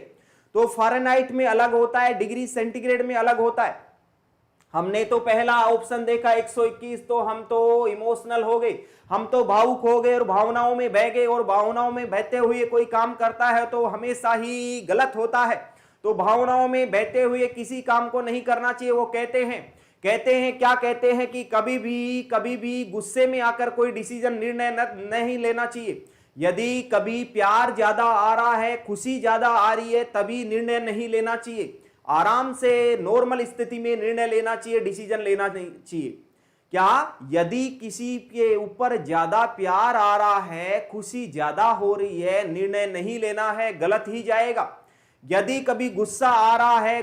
तो फ़ारेनहाइट में अलग होता है, डिग्री सेंटीग्रेड में अलग होता है। हमने तो पहला ऑप्शन देखा 121, तो हम तो इमोशनल हो गए, हम तो भावुक हो गए और भावनाओं में बह गए, और भावनाओं में बहते हुए कोई काम करता है तो हमेशा ही गलत होता है। तो भावनाओं में बहते हुए किसी काम को नहीं करना चाहिए। वो कहते हैं क्या कहते हैं कि कभी भी गुस्से में आकर कोई डिसीजन, निर्णय नहीं लेना चाहिए। यदि कभी प्यार ज्यादा आ रहा है, खुशी ज्यादा आ रही है, तभी निर्णय नहीं लेना चाहिए। आराम से नॉर्मल स्थिति में निर्णय लेना चाहिए, डिसीजन लेना नहीं चाहिए। क्या, यदि किसी के ऊपर ज्यादा प्यार आ रहा है, खुशी ज्यादा हो रही है, निर्णय नहीं लेना है, गलत ही जाएगा। यदि कभी गुस्सा आ रहा है,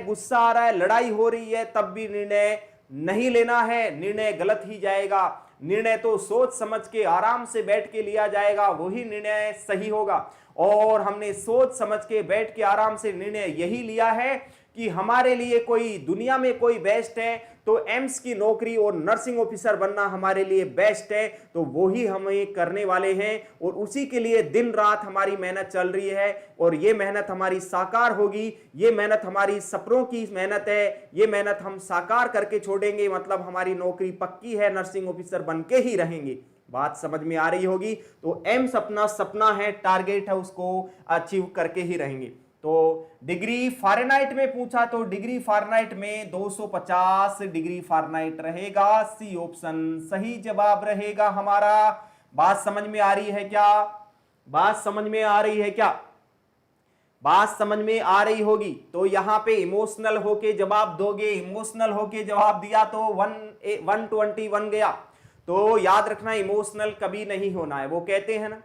लड़ाई हो रही है, तब भी निर्णय नहीं लेना है, निर्णय गलत ही जाएगा। निर्णय तो सोच समझ के आराम से बैठ के लिया जाएगा, वही निर्णय सही होगा। और हमने सोच समझ के बैठ के आराम से निर्णय यही लिया है कि हमारे लिए कोई दुनिया में कोई बेस्ट है तो एम्स की नौकरी और नर्सिंग ऑफिसर बनना हमारे लिए बेस्ट है, तो वो ही हमें करने वाले हैं और उसी के लिए दिन रात हमारी मेहनत चल रही है और ये मेहनत हमारी साकार होगी। ये मेहनत हमारी सपनों की मेहनत है, ये मेहनत हम साकार करके छोड़ेंगे, मतलब हमारी नौकरी पक्की है, नर्सिंग ऑफिसर बन के ही रहेंगे। बात समझ में आ रही होगी। तो एम्स अपना सपना है, टारगेट है, उसको अचीव करके ही रहेंगे। तो डिग्री फ़ारेनहाइट में पूछा तो डिग्री फ़ारेनहाइट में 250 डिग्री फ़ारेनहाइट रहेगा। सी ऑप्शन सही जवाब रहेगा हमारा। बात समझ में आ रही है क्या? बात समझ में आ रही है क्या? बात समझ में आ रही होगी। तो यहां पे इमोशनल होके जवाब दोगे, इमोशनल होके जवाब दिया तो 121 गया। तो याद रखना इमोशनल कभी नहीं होना है। वो कहते हैं ना,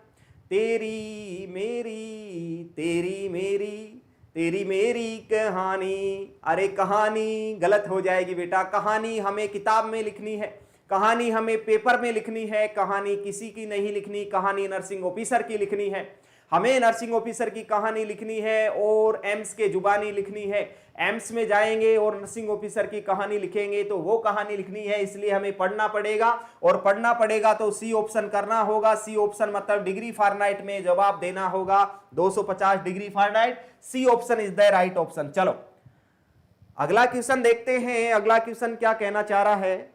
तेरी मेरी तेरी मेरी तेरी मेरी कहानी। अरे कहानी गलत हो जाएगी बेटा, कहानी हमें किताब में लिखनी है, कहानी हमें पेपर में लिखनी है, कहानी किसी की नहीं लिखनी, कहानी नर्सिंग ऑफिसर की लिखनी है। हमें नर्सिंग ऑफिसर की कहानी लिखनी है और एम्स के जुबानी लिखनी है। एम्स में जाएंगे और नर्सिंग ऑफिसर की कहानी लिखेंगे तो वो कहानी लिखनी है, इसलिए हमें पढ़ना पड़ेगा और पढ़ना पड़ेगा तो सी ऑप्शन करना होगा। सी ऑप्शन मतलब डिग्री फ़ारेनहाइट में जवाब देना होगा 250 degree Fahrenheit. C option is the right option. चलो अगला क्वेश्चन देखते हैं, अगला क्वेश्चन क्या कहना चाह रहा है।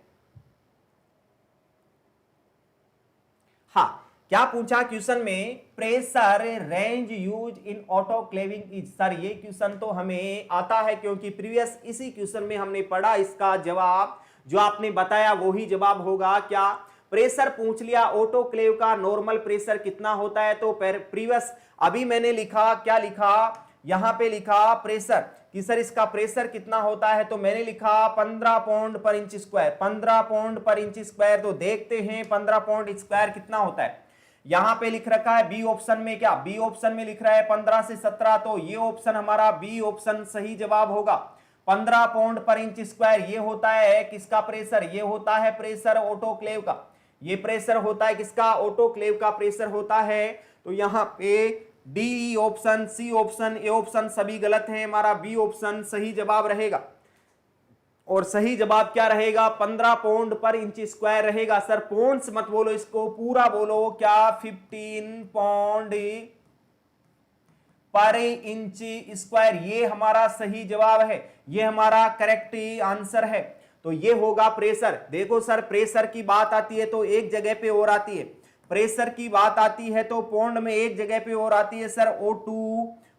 हाँ, क्या पूछा क्वेश्चन में, pressure range use in autoclaving is. Sir ये क्वेश्चन तो हमें आता है क्योंकि प्रीवियस इसी क्वेश्चन में हमने पढ़ा। इसका जवाब जो आपने बताया वो ही जवाब होगा। क्या प्रेशर पूछ लिया, ऑटोक्लेव का नॉर्मल प्रेशर कितना होता है। तो प्रीवियस अभी मैंने लिखा, क्या लिखा, यहां पे लिखा प्रेशर कि सर इसका प्रेशर कितना होता है, तो मैंने लिखा 15 पाउंड पर इंच स्क्वायर, 15 पाउंड पर इंच स्क्वायर। तो देखते हैं 15 पाउंड स्क्वायर कितना होता है। यहां पे लिख रखा है बी ऑप्शन में, क्या बी ऑप्शन में लिख रहा है 15 से 17, तो ये ऑप्शन हमारा बी ऑप्शन सही जवाब होगा। 15 पाउंड पर इंच स्क्वायर ये होता है किसका प्रेशर, ये होता है प्रेशर ऑटोक्लेव का। ये प्रेशर होता है किसका, ऑटोक्लेव का प्रेशर होता है। तो यहां पे D option, C option, A option सभी गलत है, हमारा बी ऑप्शन सही जवाब रहेगा। और सही जवाब क्या रहेगा, 15 पाउंड पर इंच स्क्वायर रहेगा। सर पौंड्स मत बोलो, इसको पूरा बोलो, क्या 15 पाउंड पर इंच स्क्वायर, ये हमारा सही जवाब है, ये हमारा करेक्ट आंसर है। तो ये होगा प्रेशर। देखो सर प्रेशर की बात आती है तो एक जगह पे और आती है, प्रेशर की बात आती है तो पाउंड में एक जगह पे और आती है। सर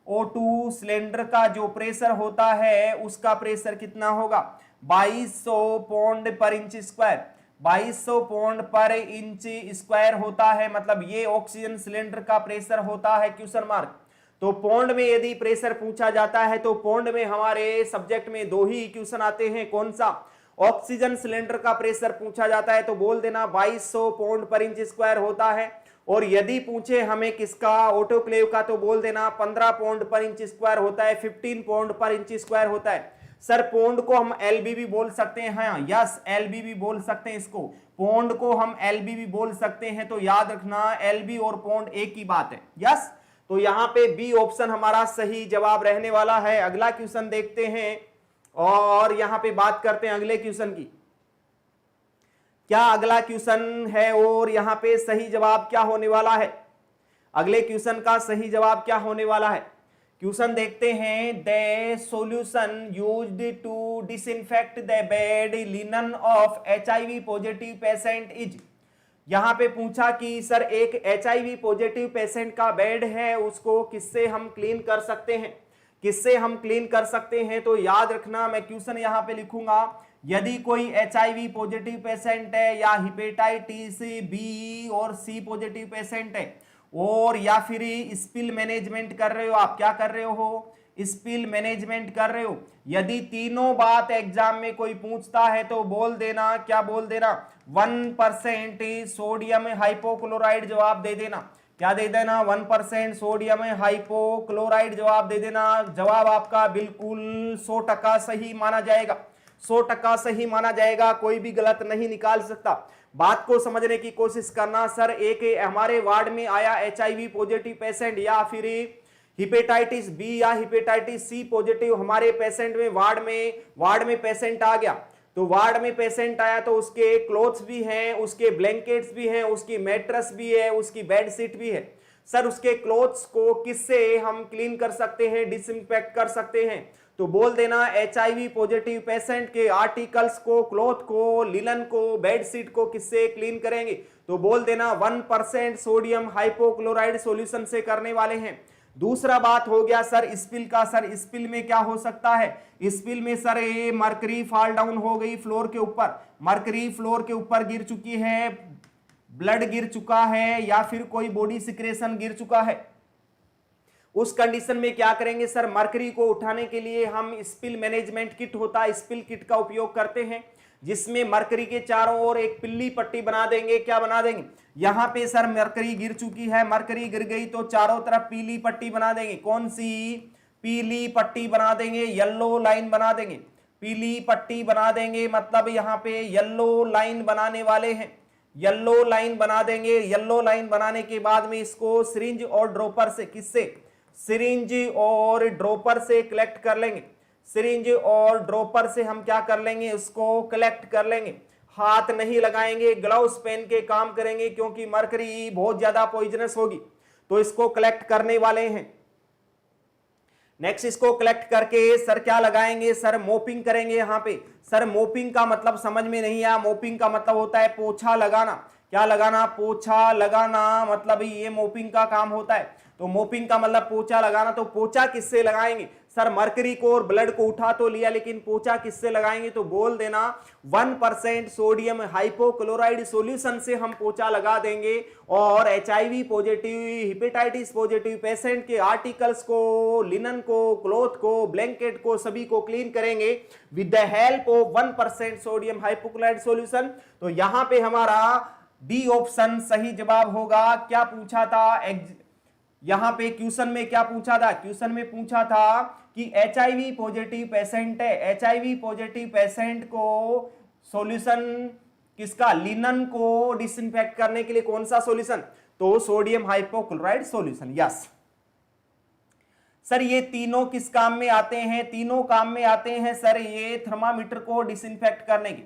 O2 सिलेंडर का जो प्रेशर होता है उसका प्रेशर कितना होगा, 2200 पाउंड पर इंच स्क्वायर, 2200 पाउंड पर इंच स्क्वायर होता है। मतलब ये ऑक्सीजन सिलेंडर का प्रेशर होता है, क्वेश्चन मार्क। तो पाउंड में यदि प्रेशर पूछा जाता है तो पाउंड में हमारे सब्जेक्ट में दो ही क्वेश्चन आते हैं, कौन सा, ऑक्सीजन सिलेंडर का प्रेशर पूछा जाता है तो बोल देना 2200 पाउंड पर इंच स्क्वायर होता है। और यदि पूछे हमें किसका, ऑटोक्लेव का, तो बोल देना 15 पाउंड पर इंच स्क्वायर होता है, 15 पाउंड पर इंच स्क्वायर होता है। सर पाउंड को हम एलबी भी बोल सकते हैं, हाँ यस एलबी भी बोल सकते हैं, इसको पाउंड को हम एलबी भी बोल सकते हैं। तो याद रखना एलबी और पाउंड एक ही बात है, यस। तो यहां पे बी ऑप्शन हमारा सही जवाब रहने वाला है। अगला क्वेश्चन देखते हैं और यहां पे बात करते हैं अगले क्वेश्चन की। क्या अगला क्वेश्चन है और यहां पे सही जवाब क्या होने वाला है, अगले क्वेश्चन का सही जवाब क्या होने वाला है। क्वेश्चन देखते हैं, the solution used to disinfect the bed linen of HIV positive patient is. यहां पे पूछा कि सर एक HIV पॉजिटिव पेशेंट का बेड है, उसको किससे हम क्लीन कर सकते हैं, किससे हम क्लीन कर सकते हैं। तो याद रखना मैं क्वेश्चन यहां पे लिखूंगा, यदि कोई HIV पॉजिटिव पेशेंट है या हेपेटाइटिस B और C पॉजिटिव पेशेंट है और या फिर स्पिल मैनेजमेंट कर रहे हो, आप क्या कर रहे हो, स्पिल मैनेजमेंट कर रहे हो, यदि तीनों बात एग्जाम में कोई पूछता है तो बोल देना, क्या बोल देना, 1% सोडियम हाइपोक्लोराइड जवाब दे देना। क्या दे देना, 1% सोडियम हाइपोक्लोराइड जवाब दे देना। जवाब आपका बिल्कुल 100% सही माना जाएगा, 100% सही माना जाएगा, कोई भी गलत नहीं निकाल सकता। बात को समझने की कोशिश करना। सर एक हमारे वार्ड में आया HIV पॉजिटिव पेशेंट या फिर हिपेटाइटिस बी या हिपेटाइटिस सी पॉजिटिव हमारे पेशेंट में वार्ड में पेशेंट आ गया, तो वार्ड में पेशेंट आया तो उसके क्लोथ्स भी हैं, उसके ब्लैंकेट्स भी हैं, उसकी मैट्रेस भी है, उसकी बेडशीट भी है। सर उसके क्लोथ्स को किससे हम क्लीन कर सकते हैं, डिसइंफेक्ट कर सकते हैं? तो बोल देना HIV पॉजिटिव पेशेंट के आर्टिकल्स को, क्लॉथ को, लिनन को, बेडशीट को किससे क्लीन करेंगे? तो बोल देना 1% सोडियम हाइपोक्लोराइड सॉल्यूशन से करने वाले हैं। दूसरा बात हो गया सर स्पिल का। सर स्पिल में क्या हो सकता है? स्पिल में सर ये मरकरी फॉल डाउन हो गई फ्लोर के ऊपर, मरकरी फ्लोर के ऊपर गिर चुकी है, ब्लड गिर चुका है या फिर कोई बॉडी सिक्रेशन गिर चुका है। उस कंडीशन में क्या करेंगे सर? मरकरी को उठाने के लिए हम स्पिल मैनेजमेंट किट होता है, स्पिल किट का उपयोग करते हैं, जिसमें मरकरी के चारों ओर एक पिल्ली पट्टी बना देंगे। क्या बना देंगे? यहां पे सर मरकरी गिर चुकी है, मरकरी गिर गई तो चारों तरफ पीली पट्टी बना देंगे। कौन सी? पीली पट्टी बना देंगे, येलो लाइन बना देंगे, पीली पट्टी बना देंगे, मतलब यहां पे येलो लाइन बनाने वाले हैं, येलो लाइन बना देंगे। येलो लाइन बनाने के बाद में इसको सिरिंज और ड्रॉपर से, किससे? सिरिंज और ड्रॉपर से कलेक्ट कर लेंगे। सिरिंज और ड्रॉपर से हम क्या कर लेंगे? इसको कलेक्ट कर लेंगे। हाथ नहीं लगाएंगे, ग्लव्स पहन के काम करेंगे, क्योंकि मरकरी बहुत ज्यादा पॉइजनस होगी। तो इसको कलेक्ट करने वाले हैं। नेक्स्ट इसको कलेक्ट करके सर क्या लगाएंगे? सर मोपिंग करेंगे यहाँ पे। सर मोपिंग का मतलब समझ में नहीं आया। मोपिंग का मतलब होता है पोछा लगाना। क्या लगाना? पोछा लगाना, मतलब ये मोपिंग का काम होता है। तो मोपिंग का मतलब पोछा लगाना। तो पोछा किससे लगाएंगे? सर मरकरी को और ब्लड को उठा तो लिया, लेकिन पोछा किससे लगाएंगे? तो बोल देना 1% सोडियम हाइपोक्लोराइड सॉल्यूशन से हम पोछा लगा देंगे और HIV positive, hepatitis positive patient के आर्टिकल्स को, लिनन को, क्लॉथ को, ब्लैंकेट को, सभी को क्लीन करेंगे with the help of 1% sodium hypochloride solution. तो यहां पे हमारा डी ऑप्शन सही जवाब होगा। क्या पूछा था यहां पे क्वेश्चन में? क्या पूछा था? क्वेश्चन में पूछा था कि HIV पॉजिटिव पेशेंट है, HIV पॉजिटिव पेशेंट को सॉल्यूशन किसका? लिनन को डिसइंफेक्ट करने के लिए कौन सा सॉल्यूशन? तो sodium hypochloride solution. Yes sir, ये तीनों किस काम में आते हैं? तीनों काम में आते हैं सर ये थर्मामीटर को डिसइंफेक्ट करने के।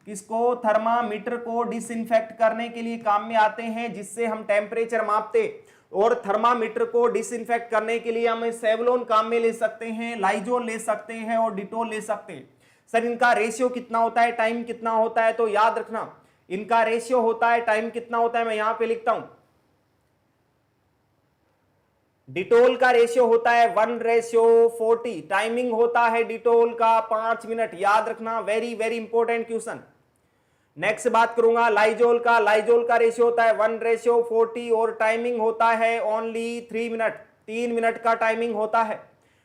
किसको? थर्मामीटर को डिसइंफेक्ट करने के लिए काम में आते हैं, जिससे हम टेम्परेचर मापते। और थर्मामीटर को डिसइंफेक्ट करने के लिए हम सेवलोन काम में ले सकते हैं, लाइजोल ले सकते हैं और डिटोल ले सकते हैं। सर इनका रेशियो कितना होता है, टाइम कितना होता है? तो याद रखना इनका रेशियो होता है, टाइम कितना होता है मैं यहां पे लिखता हूं। डिटोल का रेशियो होता है 1:40, टाइमिंग होता है डिटोल का 5 मिनट। याद रखना, very very important question. Next बात करूंगा लाइजोल का। लाइजोल का रेशियो होता है 1:40 और टाइमिंग होता है ओनली 3 मिनट, 3 मिनट का टाइमिंग होता है।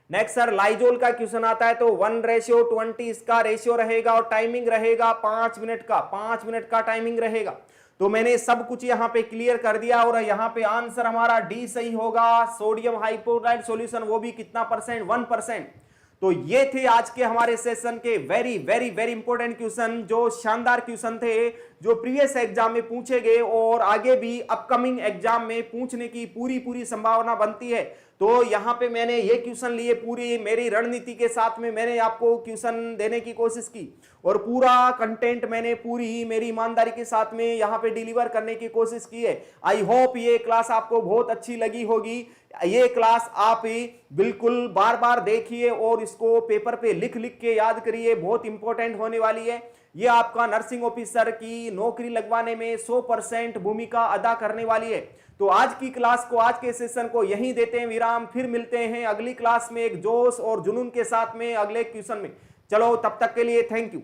नेक्स्ट सर लाइजोल का क्वेश्चन आता है तो 1:20 इसका रेशियो रहेगा और टाइमिंग रहेगा 5 मिनट का, 5 मिनट का टाइमिंग रहेगा। तो मैंने सब कुछ यहाँ पे क्लियर कर दिया और यहाँ पे आंसर हमारा डी सही होगा। सोडियम हाइपोक्लोराइड सॉल्यूशन, वो भी कितना परसेंट? 1%। तो ये थे आज के हमारे सेशन के very very very important question, जो शानदार क्वेश्चन थे, जो प्रीवियस एग्जाम में पूछे गए और आगे भी अपकमिंग एग्जाम में पूछने की पूरी संभावना बनती है। तो यहाँ पे मैंने ये क्वेश्चन लिए, पूरी मेरी रणनीति के साथ में मैंने आपको क्वेश्चन देने की कोशिश की और पूरा कंटेंट मैंने पूरी मेरी ईमानदारी के साथ में यहाँ पे डिलीवर करने की कोशिश की है। आई होप ये क्लास आपको बहुत अच्छी लगी होगी। ये क्लास आप बिल्कुल बार बार देखिए और इसको पेपर पे लिख लिख के याद करिए, बहुत इंपॉर्टेंट होने वाली है। ये आपका नर्सिंग ऑफिसर की नौकरी लगवाने में 100% भूमिका अदा करने वाली है। तो आज की क्लास को, आज के सेशन को यहीं देते हैं विराम। फिर मिलते हैं अगली क्लास में एक जोश और जुनून के साथ में अगले क्वेश्चन में। चलो तब तक के लिए थैंक यू।